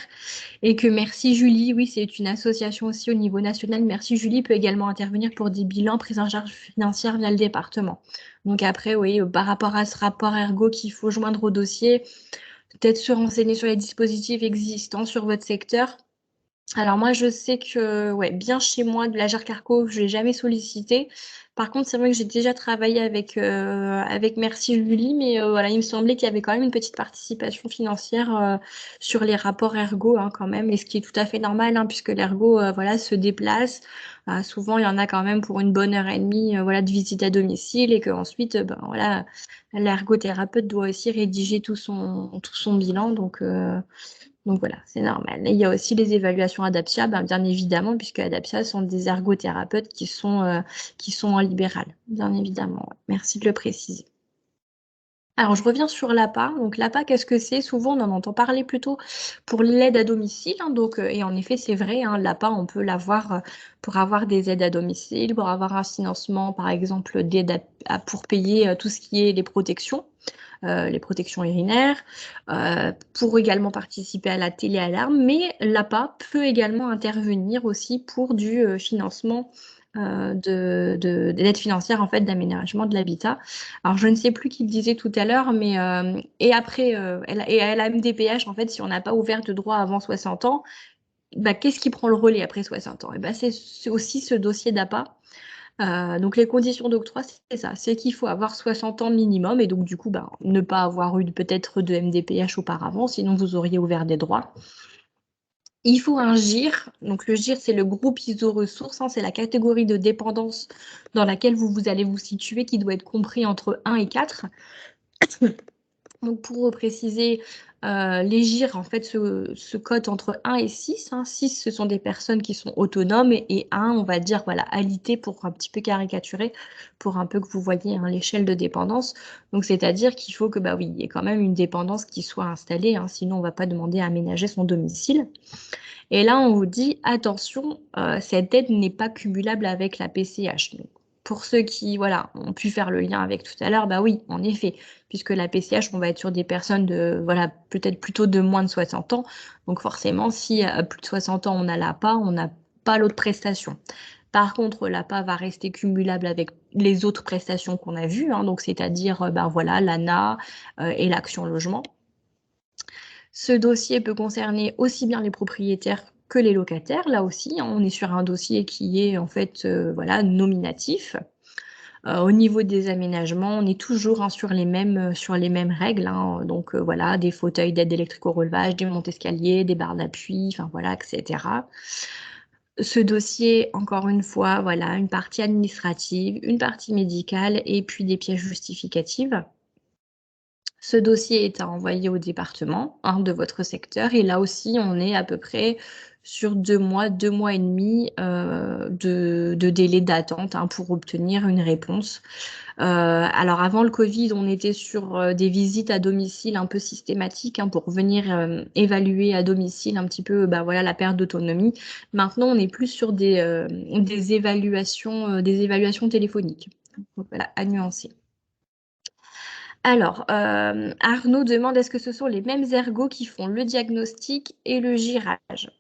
et que Merci Julie, oui, c'est une association aussi au niveau national. Merci Julie peut également intervenir pour des bilans pris en charge financière via le département. Donc après, oui, par rapport à ce rapport Ergo qu'il faut joindre au dossier, peut-être se renseigner sur les dispositifs existants sur votre secteur. Alors moi, je sais que, Bien chez moi de l'Agir Carco, je l'ai jamais sollicité. Par contre, c'est vrai que j'ai déjà travaillé avec Merci Julie, mais il me semblait qu'il y avait quand même une petite participation financière sur les rapports ergo, hein, quand même, et ce qui est tout à fait normal, hein, puisque l'ergo se déplace. Souvent, il y en a quand même pour une bonne heure et demie de visite à domicile, et qu'ensuite, l'ergothérapeute doit aussi rédiger tout son bilan. Donc voilà, c'est normal. Et il y a aussi les évaluations Adaptia, bien évidemment, puisque Adaptia sont des ergothérapeutes qui sont en libéral, bien évidemment. Ouais. Merci de le préciser. Alors, je reviens sur l'APA. Donc, l'APA, qu'est-ce que c'est? Souvent, on en entend parler plutôt pour l'aide à domicile, hein, et en effet, c'est vrai, hein, l'APA, on peut l'avoir pour avoir des aides à domicile, pour avoir un financement, par exemple, d'aide pour payer tout ce qui est les protections urinaires, pour également participer à la téléalarme, mais l'APA peut également intervenir aussi pour du financement d'aide financière, en fait, d'aménagement de l'habitat. Alors, je ne sais plus qui le disait tout à l'heure, mais et après, à la MDPH, en fait, si on n'a pas ouvert de droit avant 60 ans, qu'est-ce qui prend le relais après 60 ans? C'est aussi ce dossier d'APA. Donc les conditions d'octroi, c'est ça, c'est qu'il faut avoir 60 ans minimum et donc du coup, ne pas avoir eu peut-être de MDPH auparavant, sinon vous auriez ouvert des droits. Il faut un GIR. Donc, le GIR, c'est le groupe iso-ressources, hein, c'est la catégorie de dépendance dans laquelle vous allez vous situer, qui doit être compris entre 1 et 4. Donc, pour préciser, les GIR, en fait, se cotent entre 1 et 6. 6, ce sont des personnes qui sont autonomes, et 1, on va dire, voilà, alité, pour un petit peu caricaturer, pour un peu que vous voyez, hein, l'échelle de dépendance. Donc, c'est-à-dire qu'il faut que, bah oui, il y ait quand même une dépendance qui soit installée, hein, sinon on ne va pas demander à aménager son domicile. Et là, on vous dit, attention, cette aide n'est pas cumulable avec la PCH. Donc, pour ceux qui voilà, ont pu faire le lien avec tout à l'heure, bah oui, en effet, puisque la PCH, on va être sur des personnes de, voilà, peut-être plutôt de moins de 60 ans. Donc forcément, si à plus de 60 ans, on a l'APA, on n'a pas l'autre prestation. Par contre, l'APA va rester cumulable avec les autres prestations qu'on a vues, hein, donc c'est-à-dire ben voilà, l'ANA et l'Action Logement. Ce dossier peut concerner aussi bien les propriétaires que les locataires. Là aussi, on est sur un dossier qui est en fait voilà, nominatif. Au niveau des aménagements, on est toujours sur les mêmes règles. Hein. Donc voilà, des fauteuils d'aide électrique au relevage, des monte-escaliers, des barres d'appui, enfin voilà, etc. Ce dossier, encore une fois, voilà, une partie administrative, une partie médicale et puis des pièces justificatives. Ce dossier est à envoyer au département de votre secteur. Et là aussi, on est à peu près sur 2 mois et demi de délai d'attente pour obtenir une réponse. Alors avant le Covid, on était sur des visites à domicile un peu systématiques pour venir évaluer à domicile un petit peu voilà, la perte d'autonomie. Maintenant, on est plus sur des évaluations téléphoniques. Donc, voilà, à nuancer. Alors, Arnaud demande, est-ce que ce sont les mêmes ergots qui font le diagnostic et le girage?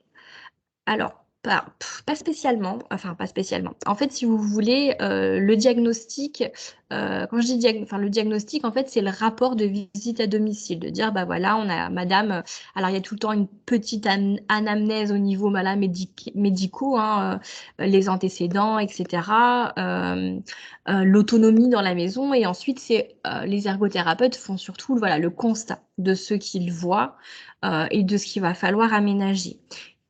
Alors, pas spécialement, enfin pas spécialement. En fait, si vous voulez, le diagnostic, quand je dis le diagnostic, en fait, c'est le rapport de visite à domicile, de dire, bah voilà, on a madame, alors il y a tout le temps une petite anamnèse au niveau médicaux, hein, les antécédents, etc., l'autonomie dans la maison, et ensuite, les ergothérapeutes font surtout voilà, le constat de ce qu'ils voient et de ce qu'il va falloir aménager.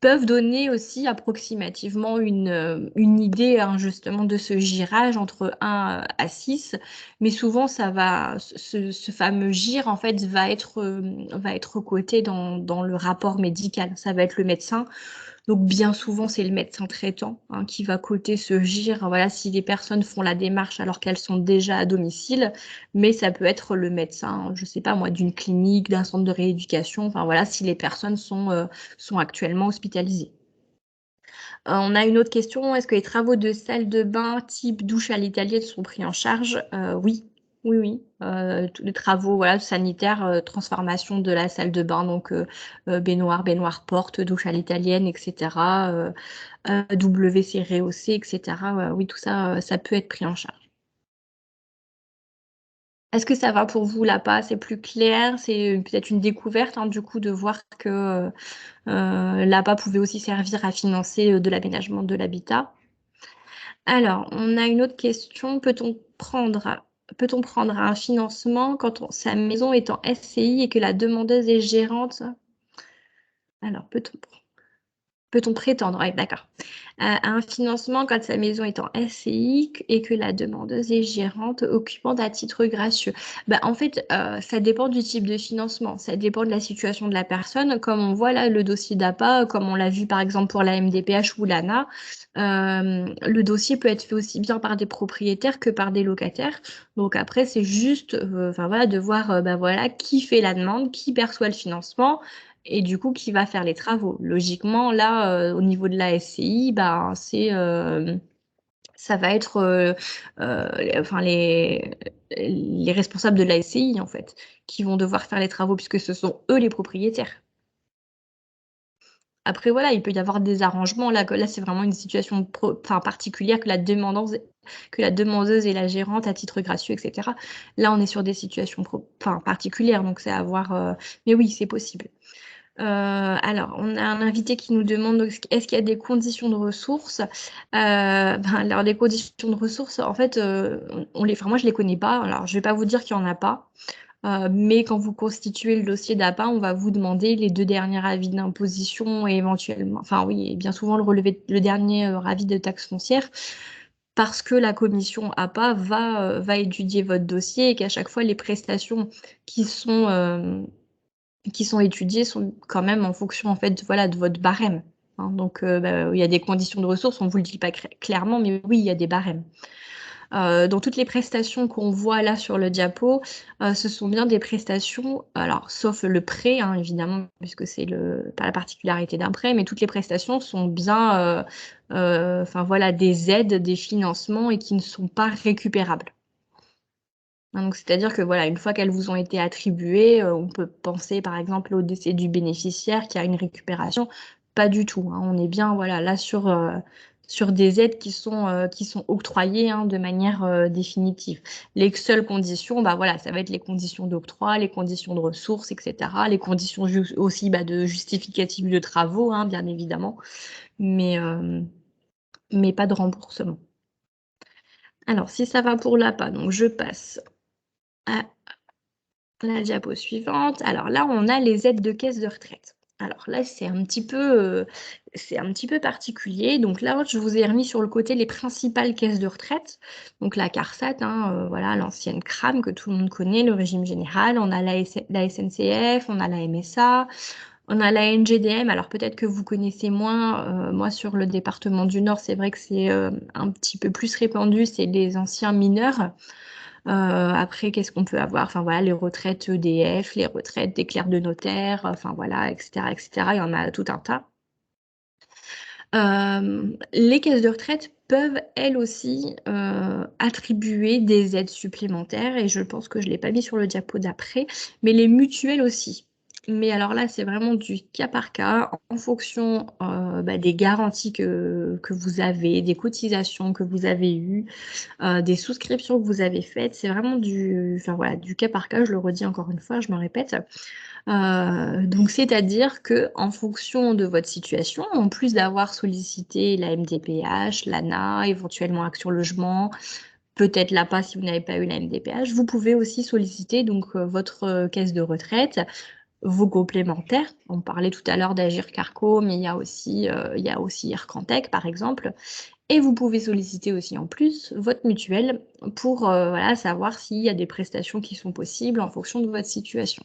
Peuvent donner aussi approximativement une idée justement de ce girage entre 1 à 6, mais souvent ce fameux gire en fait va être coté dans le rapport médical. Ça va être le médecin. Donc bien souvent c'est le médecin traitant qui va coter ce gire. Voilà, si les personnes font la démarche alors qu'elles sont déjà à domicile, mais ça peut être le médecin, je sais pas moi, d'une clinique, d'un centre de rééducation. Enfin voilà, si les personnes sont actuellement hospitalisées. On a une autre question. Est-ce que les travaux de salle de bain type douche à l'italienne sont pris en charge? Oui. Oui. Tous les travaux voilà, sanitaires, transformation de la salle de bain, donc baignoire porte, douche à l'italienne, etc. WC rehaussé, etc. Oui, tout ça, ça peut être pris en charge. Est-ce que ça va pour vous, l'APA? C'est plus clair? C'est peut-être une découverte, du coup, de voir que l'APA pouvait aussi servir à financer de l'aménagement de l'habitat. Alors, on a une autre question. Peut-on prendre un financement quand sa maison est en SCI et que la demandeuse est gérante? Alors, peut-on prétendre, ouais, d'accord, à un financement quand sa maison est en SCI et que la demandeuse est gérante occupante à titre gracieux? En fait, ça dépend du type de financement, ça dépend de la situation de la personne. Comme on voit là, le dossier d'APA, comme on l'a vu par exemple pour la MDPH ou l'ANA, le dossier peut être fait aussi bien par des propriétaires que par des locataires. Donc après, c'est juste voilà, de voir voilà, qui fait la demande, qui perçoit le financement, et du coup, qui va faire les travaux. Logiquement, là, au niveau de la SCI, ça va être les responsables de la SCI, en fait, qui vont devoir faire les travaux, puisque ce sont eux les propriétaires. Après, voilà, il peut y avoir des arrangements. Là, c'est vraiment une situation particulière que la demandeuse et la gérante à titre gracieux, etc. Là, on est sur des situations particulières, donc c'est à voir. Mais oui, c'est possible. Alors, on a un invité qui nous demande, est-ce qu'il y a des conditions de ressources? Alors, les conditions de ressources, en fait, moi, je ne les connais pas. Alors, je ne vais pas vous dire qu'il n'y en a pas. Mais quand vous constituez le dossier d'APA, on va vous demander les 2 derniers avis d'imposition et éventuellement, enfin oui, et bien souvent le dernier avis de taxe foncière, parce que la commission APA va étudier votre dossier et qu'à chaque fois, les prestations qui sont étudiées sont quand même en fonction en fait, voilà, de votre barème. Hein. Donc, il y a des conditions de ressources, on ne vous le dit pas clairement, mais oui, il y a des barèmes. Dans toutes les prestations qu'on voit là sur le diapo, ce sont bien des prestations, alors sauf le prêt, hein, évidemment, puisque c'est pas la particularité d'un prêt, mais toutes les prestations sont bien enfin, voilà, des aides, des financements et qui ne sont pas récupérables. Donc, c'est-à-dire que voilà, une fois qu'elles vous ont été attribuées, on peut penser par exemple au décès du bénéficiaire qui a une récupération. Pas du tout. Hein. On est bien voilà, là sur des aides qui sont octroyées hein, de manière définitive. Les seules conditions, bah, voilà, ça va être les conditions d'octroi, les conditions de ressources, etc. Les conditions aussi bah, de justificatifs de travaux, hein, bien évidemment, mais pas de remboursement. Alors, si ça va pour l'APA, donc je passe à la diapo suivante. Alors là, on a les aides de caisse de retraite. Alors là, c'est un petit peu particulier. Donc là, je vous ai remis sur le côté les principales caisses de retraite. Donc la CARSAT, hein, voilà, l'ancienne CRAM que tout le monde connaît, le régime général. On a la SNCF, on a la MSA, on a la NGDM. Alors peut-être que vous connaissez moins. Moi, sur le département du Nord, c'est vrai que c'est un petit peu plus répandu. C'est les anciens mineurs. Après, qu'est-ce qu'on peut avoir? Enfin voilà, les retraites EDF, les retraites des clercs de notaire, enfin voilà, etc., etc. Il y en a tout un tas. Les caisses de retraite peuvent, elles aussi, attribuer des aides supplémentaires et je pense que je ne l'ai pas mis sur le diapo d'après, mais les mutuelles aussi. Mais alors là, c'est vraiment du cas par cas, en fonction des garanties que vous avez, des cotisations que vous avez eues, des souscriptions que vous avez faites. C'est vraiment enfin, voilà, du cas par cas, je le redis encore une fois, je me répète. Donc, c'est-à-dire que en fonction de votre situation, en plus d'avoir sollicité la MDPH, l'ANA, éventuellement Action Logement, peut-être l'APA si vous n'avez pas eu la MDPH, vous pouvez aussi solliciter donc votre caisse de retraite, vos complémentaires. On parlait tout à l'heure d'Agir Carco, mais il y a aussi Ircantec, par exemple. Et vous pouvez solliciter aussi en plus votre mutuelle pour voilà, savoir s'il y a des prestations qui sont possibles en fonction de votre situation.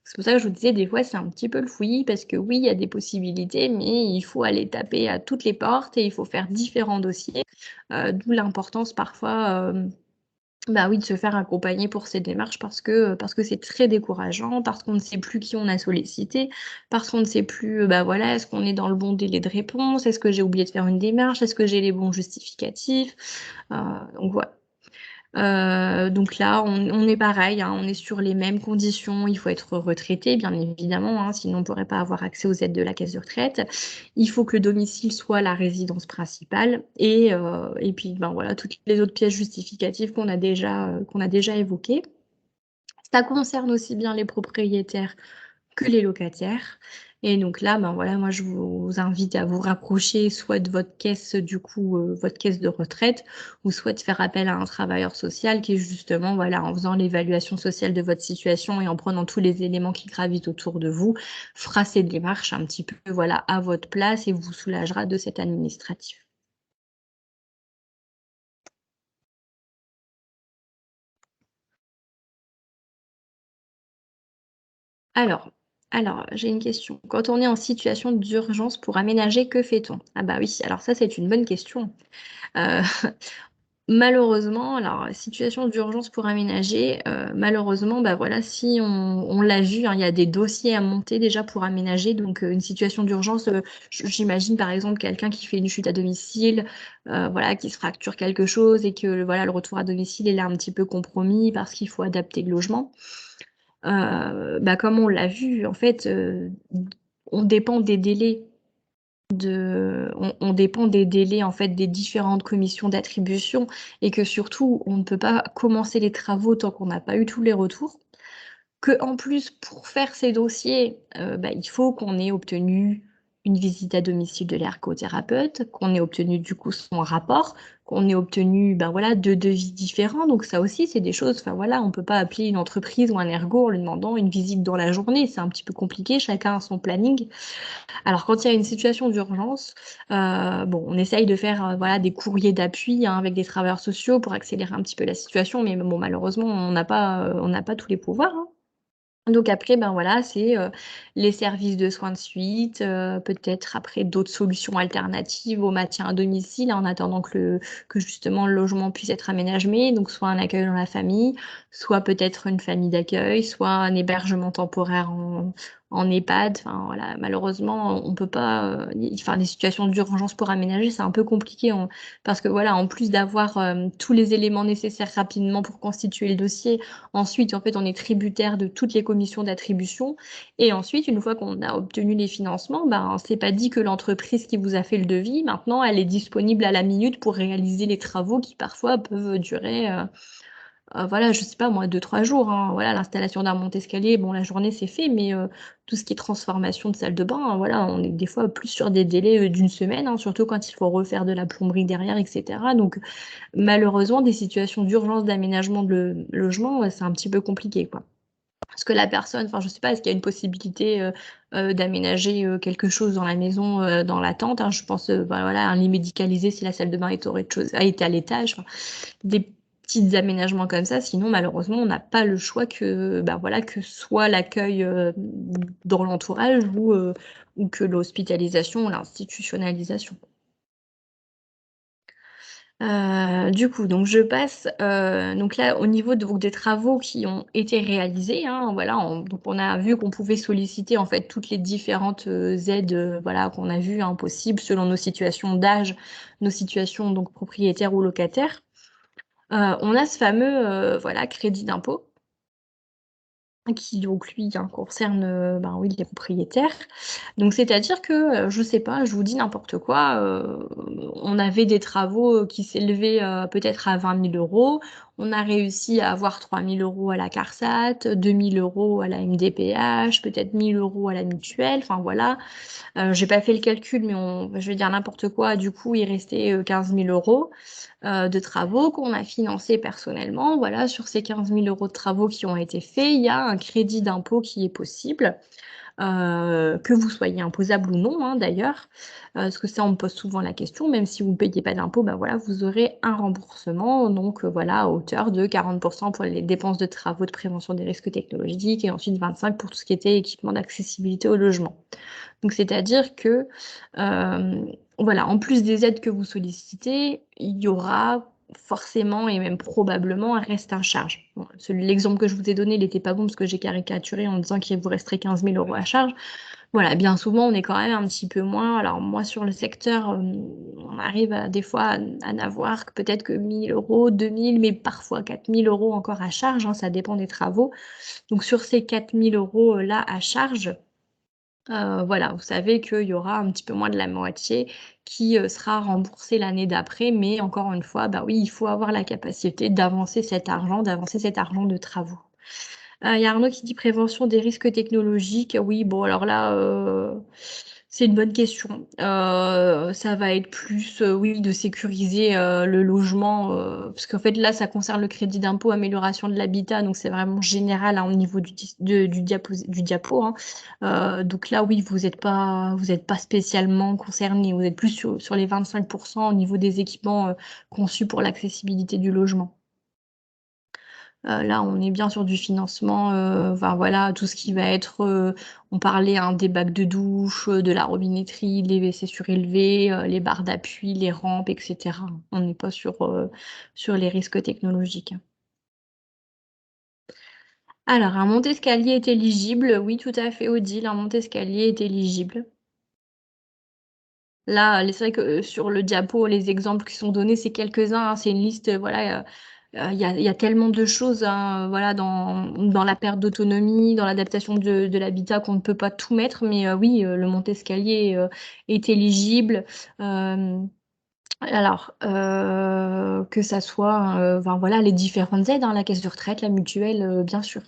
C'est pour ça que je vous disais, des fois, c'est un petit peu le fouillis parce que oui, il y a des possibilités, mais il faut aller taper à toutes les portes et il faut faire différents dossiers. D'où l'importance parfois bah oui, de se faire accompagner pour ces démarches parce que c'est très décourageant, parce qu'on ne sait plus qui on a sollicité, parce qu'on ne sait plus, bah voilà, est-ce qu'on est dans le bon délai de réponse, est-ce que j'ai oublié de faire une démarche, est-ce que j'ai les bons justificatifs, donc voilà. Donc là, on est pareil, hein, on est sur les mêmes conditions. Il faut être retraité, bien évidemment, hein, sinon on ne pourrait pas avoir accès aux aides de la caisse de retraite. Il faut que le domicile soit la résidence principale et puis ben voilà, toutes les autres pièces justificatives qu'on a déjà évoquées. Ça concerne aussi bien les propriétaires que les locataires. Et donc là, ben voilà, moi je vous invite à vous rapprocher soit de votre caisse, du coup, votre caisse de retraite, ou soit de faire appel à un travailleur social qui justement, voilà, en faisant l'évaluation sociale de votre situation et en prenant tous les éléments qui gravitent autour de vous, fera ces démarches un petit peu, voilà, à votre place et vous soulagera de cet administratif. Alors, j'ai une question. Quand on est en situation d'urgence pour aménager, que fait-on? Ah bah oui, alors ça, c'est une bonne question. Euh, Malheureusement, alors situation d'urgence pour aménager, malheureusement, bah voilà, si on l'a vu, hein, il y a des dossiers à monter déjà pour aménager. Donc une situation d'urgence, j'imagine par exemple quelqu'un qui fait une chute à domicile, voilà, qui se fracture quelque chose et que voilà, le retour à domicile est là un petit peu compromis parce qu'il faut adapter le logement. Bah, comme on l'a vu, en fait, on dépend des délais on dépend des délais en fait des différentes commissions d'attribution et que surtout on ne peut pas commencer les travaux tant qu'on n'a pas eu tous les retours. Que en plus pour faire ces dossiers, bah, il faut qu'on ait obtenu une visite à domicile de l'ergothérapeute, qu'on ait obtenu du coup son rapport, qu'on ait obtenu voilà, 2 devis différents. Donc ça aussi, c'est des choses, voilà, on ne peut pas appeler une entreprise ou un ergo en lui demandant une visite dans la journée. C'est un petit peu compliqué, chacun a son planning. Alors quand il y a une situation d'urgence, on essaye de faire voilà, des courriers d'appui avec des travailleurs sociaux pour accélérer un petit peu la situation, mais bon, malheureusement, on n'a pas tous les pouvoirs. Donc après, voilà, c'est les services de soins de suite, peut-être après d'autres solutions alternatives au maintien à domicile en attendant que justement le logement puisse être aménagé, donc soit un accueil dans la famille, soit peut-être une famille d'accueil, soit un hébergement temporaire en EHPAD. Enfin, voilà, malheureusement, on peut pas. Les situations d'urgence pour aménager, c'est un peu compliqué parce que voilà, en plus d'avoir tous les éléments nécessaires rapidement pour constituer le dossier. Ensuite, en fait, on est tributaire de toutes les commissions d'attribution. Et ensuite, une fois qu'on a obtenu les financements, c'est pas dit que l'entreprise qui vous a fait le devis, maintenant, elle est disponible à la minute pour réaliser les travaux qui parfois peuvent durer, voilà, je sais pas moi, 2-3 jours. Voilà, l'installation d'un monte-escalier, bon, la journée c'est fait, mais tout ce qui est transformation de salle de bain, voilà, on est des fois plus sur des délais d'une semaine, surtout quand il faut refaire de la plomberie derrière, etc. Donc malheureusement, des situations d'urgence d'aménagement de logement, c'est un petit peu compliqué, quoi. Parce que la personne, enfin, je sais pas, est-ce qu'il y a une possibilité d'aménager quelque chose dans la maison, dans la tente, je pense, voilà, un lit médicalisé si la salle de bain est au rez-de-chaussée, est à l'étage, des petits aménagements comme ça. Sinon, malheureusement, on n'a pas le choix que, voilà, que soit l'accueil dans l'entourage ou que l'hospitalisation ou l'institutionnalisation. Du coup, donc je passe, donc là, au niveau des travaux qui ont été réalisés, voilà, donc on a vu qu'on pouvait solliciter en fait toutes les différentes aides, voilà, qu'on a vues possibles selon nos situations d'âge, nos situations donc propriétaires ou locataires. On a ce fameux voilà, crédit d'impôt qui donc lui concerne oui, les propriétaires. Donc c'est-à-dire que, je sais pas, je vous dis n'importe quoi, on avait des travaux qui s'élevaient peut-être à 20 000 €. On a réussi à avoir 3 000 € à la CARSAT, 2 000 € à la MDPH, peut-être 1 000 € à la mutuelle, enfin voilà. J'ai pas fait le calcul, mais je vais dire n'importe quoi. Du coup, il restait 15 000 € de travaux qu'on a financés personnellement. Voilà, sur ces 15 000 € de travaux qui ont été faits, il y a un crédit d'impôt qui est possible, que vous soyez imposable ou non, d'ailleurs, parce que ça, on me pose souvent la question. Même si vous ne payez pas d'impôt, voilà, vous aurez un remboursement, donc voilà, à hauteur de 40% pour les dépenses de travaux de prévention des risques technologiques et ensuite 25% pour tout ce qui était équipement d'accessibilité au logement. Donc, c'est-à-dire que, voilà, en plus des aides que vous sollicitez, il y aura forcément et même probablement un reste à charge. Bon, l'exemple que je vous ai donné, il n'était pas bon parce que j'ai caricaturé en disant qu'il vous resterait 15 000 € à charge. Voilà, bien souvent, on est quand même un petit peu moins. Alors moi, sur le secteur, on arrive des fois à n'avoir que peut-être que 1 000 €, 2 000, mais parfois 4 000 € encore à charge, ça dépend des travaux. Donc sur ces 4 000 € là à charge, voilà, vous savez qu'il y aura un petit peu moins de la moitié qui sera remboursée l'année d'après, mais encore une fois, oui, il faut avoir la capacité d'avancer cet argent de travaux. Il y a Arnaud qui dit prévention des risques technologiques. Oui, bon, alors là, c'est une bonne question. Ça va être plus, oui, de sécuriser le logement, parce qu'en fait, là, ça concerne le crédit d'impôt amélioration de l'habitat, donc c'est vraiment général au niveau du diapo. Donc là, oui, vous n'êtes pas spécialement concerné. Vous êtes plus sur les 25% au niveau des équipements conçus pour l'accessibilité du logement. Là, on est bien sur du financement, voilà, tout ce qui va être, on parlait des bacs de douche, de la robinetterie, les WC surélevés, les barres d'appui, les rampes, etc. On n'est pas sur les risques technologiques. Alors, un monte-escalier est éligible? Oui, tout à fait, Odile, un monte-escalier est éligible. Là, c'est vrai que sur le diapo, les exemples qui sont donnés, c'est quelques-uns, c'est une liste, voilà, il y a tellement de choses, voilà, dans la perte d'autonomie, dans l'adaptation de l'habitat qu'on ne peut pas tout mettre, mais oui, le monte-escalier est éligible. Alors, que ça soit, voilà, les différentes aides, la caisse de retraite, la mutuelle, bien sûr.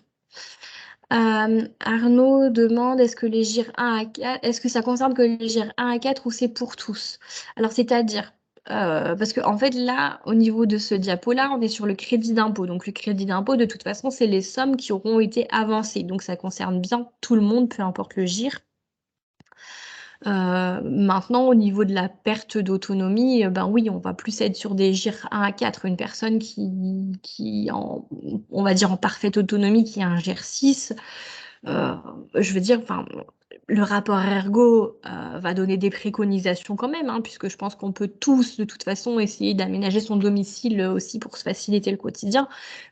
Arnaud demande est-ce que les GIR 1 à 4, est-ce que ça concerne que les GIR 1 à 4 ou c'est pour tous? Alors, c'est-à-dire, parce qu'en fait, là, au niveau de ce diapo-là, on est sur le crédit d'impôt. Donc, le crédit d'impôt, de toute façon, c'est les sommes qui auront été avancées. Donc, ça concerne bien tout le monde, peu importe le GIR. Maintenant, au niveau de la perte d'autonomie, ben oui, on va plus être sur des GIR 1 à 4. Une personne on va dire en parfaite autonomie, qui a un GIR 6, je veux dire, enfin, le rapport ergo va donner des préconisations quand même, hein, puisque je pense qu'on peut tous, de toute façon, essayer d'aménager son domicile aussi pour se faciliter le quotidien.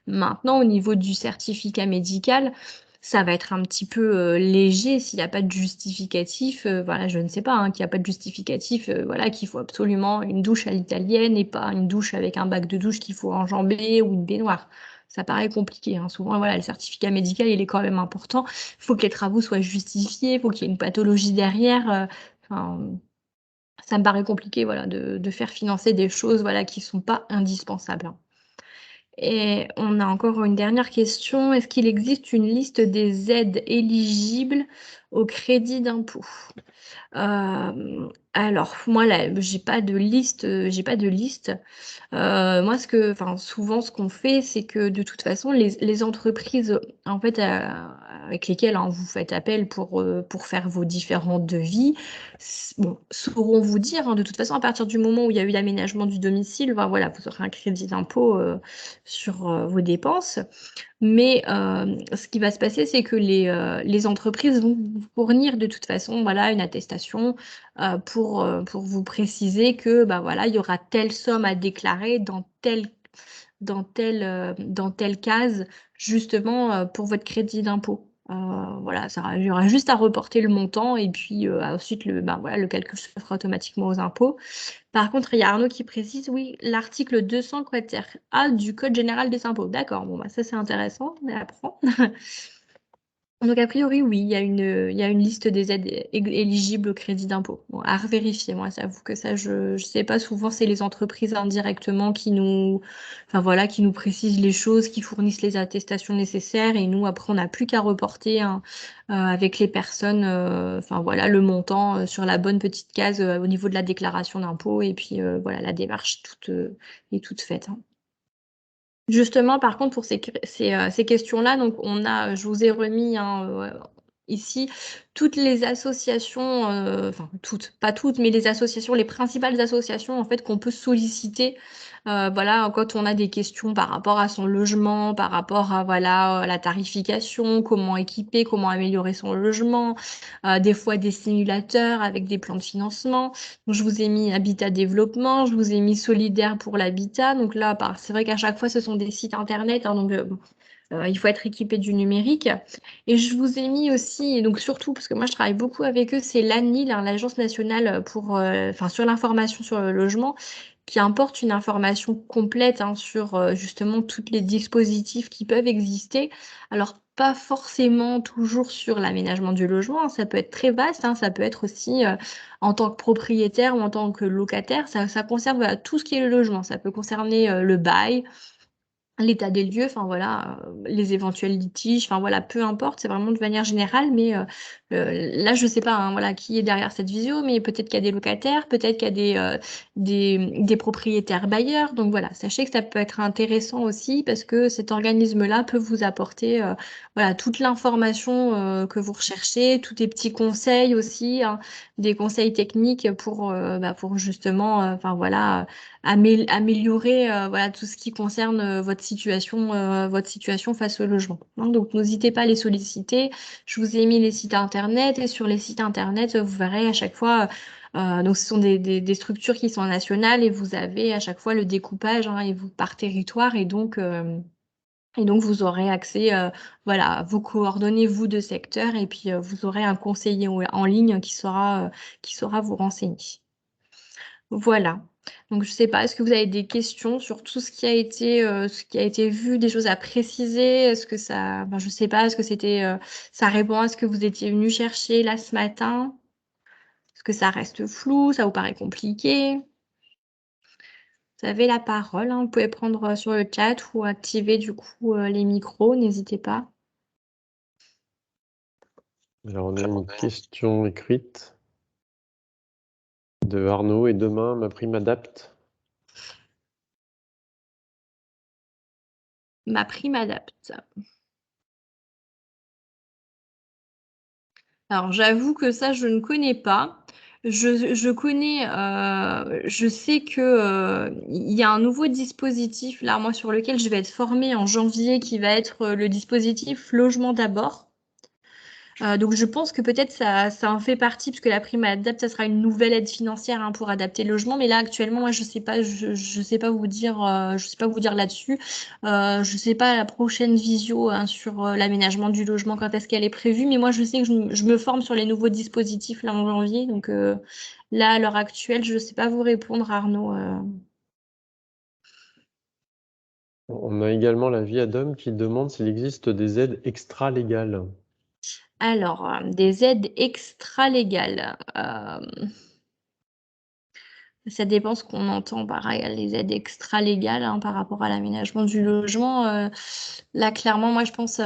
Maintenant, au niveau du certificat médical, ça va être un petit peu léger s'il n'y a pas de justificatif. Voilà, je ne sais pas, hein, qu'il n'y a pas de justificatif, voilà, qu'il faut absolument une douche à l'italienne et pas une douche avec un bac de douche qu'il faut enjamber ou une baignoire. Ça paraît compliqué, hein. Souvent, voilà, le certificat médical, il est quand même important. Il faut que les travaux soient justifiés, il faut qu'il y ait une pathologie derrière. Enfin, ça me paraît compliqué, voilà, de faire financer des choses, voilà, qui ne sont pas indispensables, hein. Et on a encore une dernière question. Est-ce qu'il existe une liste des aides éligibles au crédit d'impôt? Alors, moi, là, j'ai pas de liste, j'ai pas de liste. Moi, souvent, ce qu'on fait, c'est que de toute façon, les entreprises, en fait, avec lesquelles, hein, vous faites appel pour faire vos différents devis, bon, sauront vous dire, hein, de toute façon, à partir du moment où il y a eu l'aménagement du domicile, ben voilà, vous aurez un crédit d'impôt sur vos dépenses. Mais ce qui va se passer, c'est que les entreprises vont vous fournir de toute façon, voilà, une attestation pour vous préciser que bah, voilà, il y aura telle somme à déclarer dans telle case, justement pour votre crédit d'impôt. Voilà, il y aura juste à reporter le montant et puis ensuite bah, voilà, le calcul se fera automatiquement aux impôts. Par contre, il y a Arnaud qui précise, oui, l'article 200 quater A du Code général des impôts. D'accord, bon, bah, ça c'est intéressant, on apprend. Donc, a priori, oui, il y a une liste des aides éligibles au crédit d'impôt. Bon, à revérifier, moi, j'avoue que ça, je ne sais pas. Souvent, c'est les entreprises indirectement enfin, voilà, qui nous précisent les choses, qui fournissent les attestations nécessaires. Et nous, après, on n'a plus qu'à reporter, hein, avec les personnes, enfin, voilà, le montant sur la bonne petite case au niveau de la déclaration d'impôt. Et puis, voilà, la démarche est toute faite, hein. Justement, par contre, pour ces questions-là, donc je vous ai remis, hein, ici toutes les associations, enfin toutes, pas toutes, mais les associations, les principales associations en fait qu'on peut solliciter, voilà, quand on a des questions par rapport à son logement, par rapport à voilà la tarification, comment équiper, comment améliorer son logement, des fois des simulateurs avec des plans de financement. Donc, je vous ai mis Habitat Développement, je vous ai mis Solidaire pour l'habitat. Donc là, c'est vrai qu'à chaque fois, ce sont des sites internet, hein, donc bon, il faut être équipé du numérique. Et je vous ai mis aussi, et donc surtout, parce que moi je travaille beaucoup avec eux, c'est l'ANIL, hein, l'Agence nationale sur l'information sur le logement, qui importe une information complète, hein, sur justement tous les dispositifs qui peuvent exister. Alors, pas forcément toujours sur l'aménagement du logement, hein, ça peut être très vaste, hein, ça peut être aussi en tant que propriétaire ou en tant que locataire, ça concerne voilà, tout ce qui est le logement. Ça peut concerner le bail, l'état des lieux, enfin voilà, les éventuels litiges, enfin voilà, peu importe, c'est vraiment de manière générale, mais là je sais pas, hein, voilà, qui est derrière cette visio, mais peut-être qu'il y a des locataires, peut-être qu'il y a des propriétaires bailleurs, donc voilà, sachez que ça peut être intéressant aussi parce que cet organisme-là peut vous apporter voilà, toute l'information que vous recherchez, tous les petits conseils aussi, hein, des conseils techniques pour justement, enfin voilà, améliorer voilà, tout ce qui concerne votre situation face au logement, hein. Donc, n'hésitez pas à les solliciter. Je vous ai mis les sites internet et sur les sites internet, vous verrez à chaque fois, donc ce sont des structures qui sont nationales et vous avez à chaque fois le découpage, hein, et vous par territoire et donc, vous aurez accès voilà, à vos coordonnées, vous, de secteur, et puis vous aurez un conseiller en ligne qui saura vous renseigner. Voilà. Donc, je ne sais pas, est-ce que vous avez des questions sur tout ce qui a été vu, des choses à préciser? Est-ce que je ne sais pas, est-ce que ça répond à ce que vous étiez venu chercher là ce matin? Est-ce que ça reste flou? Ça vous paraît compliqué? Vous avez la parole, hein. Vous pouvez prendre sur le chat ou activer du coup les micros, n'hésitez pas. Alors, on a une question écrite de Arnaud. Et demain, ma prime adapte. Ma prime adapte. Alors, j'avoue que ça, je ne connais pas. Je connais, je sais que il y a un nouveau dispositif là, moi, sur lequel je vais être formée en janvier, qui va être le dispositif Logement d'abord. Donc, je pense que peut-être ça en fait partie, puisque la prime adapte, ça sera une nouvelle aide financière pour adapter le logement. Mais là, actuellement, moi, je sais pas, je sais pas vous dire, je sais pas vous dire là-dessus. Je sais pas la prochaine visio sur l'aménagement du logement, quand est-ce qu'elle est prévue. Mais moi, je sais que je me forme sur les nouveaux dispositifs là en janvier. Donc là, à l'heure actuelle, je sais pas vous répondre, Arnaud. On a également la vie Adam qui demande s'il existe des aides extra-légales. Alors, des aides extra-légales. Ça dépend ce qu'on entend par les aides extra-légales par rapport à l'aménagement du logement. Là, clairement, moi, je pense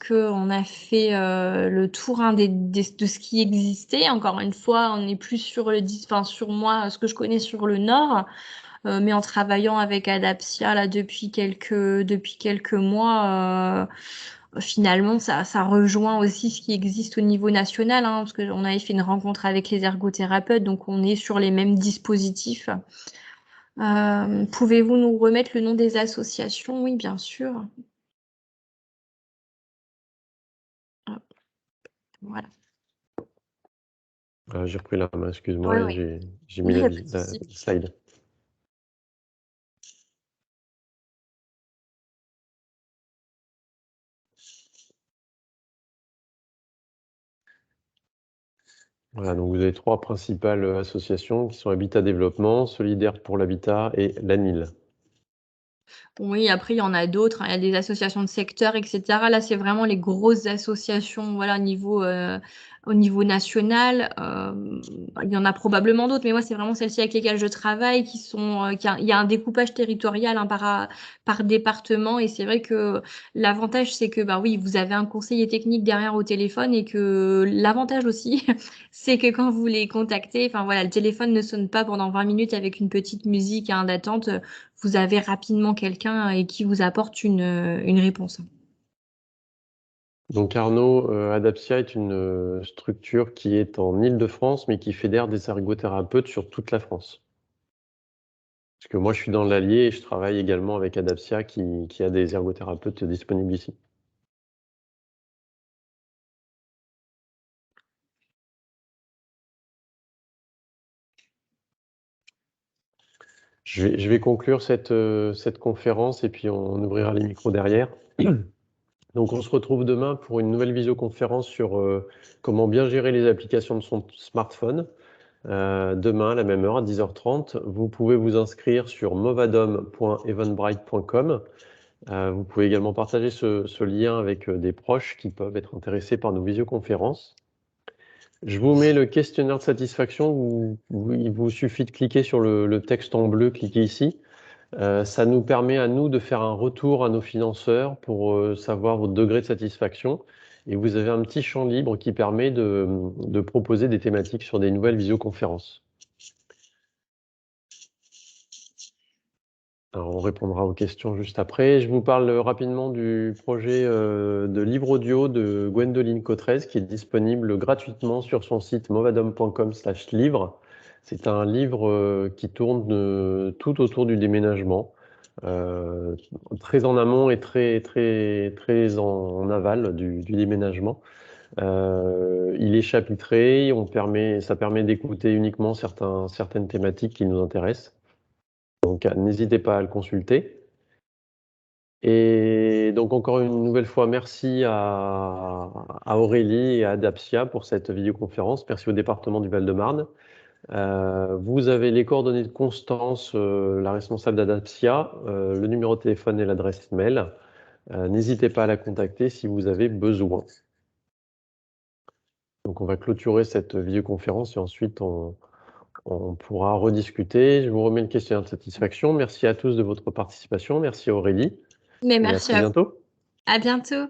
qu'on a fait le tour de ce qui existait. Encore une fois, on n'est plus sur enfin, sur moi, ce que je connais sur le Nord, mais en travaillant avec Adapsia là depuis quelques mois. Finalement, ça rejoint aussi ce qui existe au niveau national, parce qu'on avait fait une rencontre avec les ergothérapeutes, donc on est sur les mêmes dispositifs. Pouvez-vous nous remettre le nom des associations? Oui, bien sûr. Hop, voilà. J'ai repris la main, excuse-moi, Ouais, et ouais. j'ai Il mis n'y la a pas de souci. slide. Voilà, donc vous avez 3 principales associations qui sont Habitat Développement, Solidaire pour l'Habitat et l'ANIL. Oui, après, il y en a d'autres, il y a des associations de secteur, etc. Là, c'est vraiment les grosses associations, voilà, au niveau national. Il y en a probablement d'autres, mais moi, c'est vraiment celles-ci avec lesquelles je travaille, il y a un découpage territorial par département. Et c'est vrai que l'avantage, c'est que, bah oui, vous avez un conseiller technique derrière au téléphone, et que l'avantage aussi, c'est que quand vous les contactez, enfin voilà, le téléphone ne sonne pas pendant 20 minutes avec une petite musique d'attente. Vous avez rapidement quelqu'un qui vous apporte une réponse. Donc Arnaud, Adapsia est une structure qui est en Île-de-France, mais qui fédère des ergothérapeutes sur toute la France. Parce que moi, je suis dans l'Allier et je travaille également avec Adapsia qui a des ergothérapeutes disponibles ici. Je vais conclure cette conférence et puis on ouvrira les micros derrière. Donc on se retrouve demain pour une nouvelle visioconférence sur comment bien gérer les applications de son smartphone. Demain à la même heure, à 10h30. Vous pouvez vous inscrire sur movadom.eventbrite.com. Vous pouvez également partager ce lien avec des proches qui peuvent être intéressés par nos visioconférences. Je vous mets le questionnaire de satisfaction. Il vous suffit de cliquer sur le texte en bleu, cliquez ici. Ça nous permet à nous de faire un retour à nos financeurs pour savoir votre degré de satisfaction. Et vous avez un petit champ libre qui permet de proposer des thématiques sur des nouvelles visioconférences. Alors, on répondra aux questions juste après. Je vous parle rapidement du projet de livre audio de Gwendoline Cotrez qui est disponible gratuitement sur son site movadom.com/livre. C'est un livre qui tourne tout autour du déménagement, très en amont et très en aval du déménagement. Il est chapitré, ça permet d'écouter uniquement certaines thématiques qui nous intéressent. Donc, n'hésitez pas à le consulter. Et donc, encore une nouvelle fois, merci à Aurélie et à Adapsia pour cette vidéoconférence. Merci au département du Val-de-Marne. Vous avez les coordonnées de Constance, la responsable d'Adapsia, le numéro de téléphone et l'adresse mail. N'hésitez pas à la contacter si vous avez besoin. Donc, on va clôturer cette vidéoconférence et ensuite on pourra rediscuter. Je vous remets le questionnaire de satisfaction. Merci à tous de votre participation. Merci Aurélie. Mais Et à merci très à vous. bientôt. À bientôt.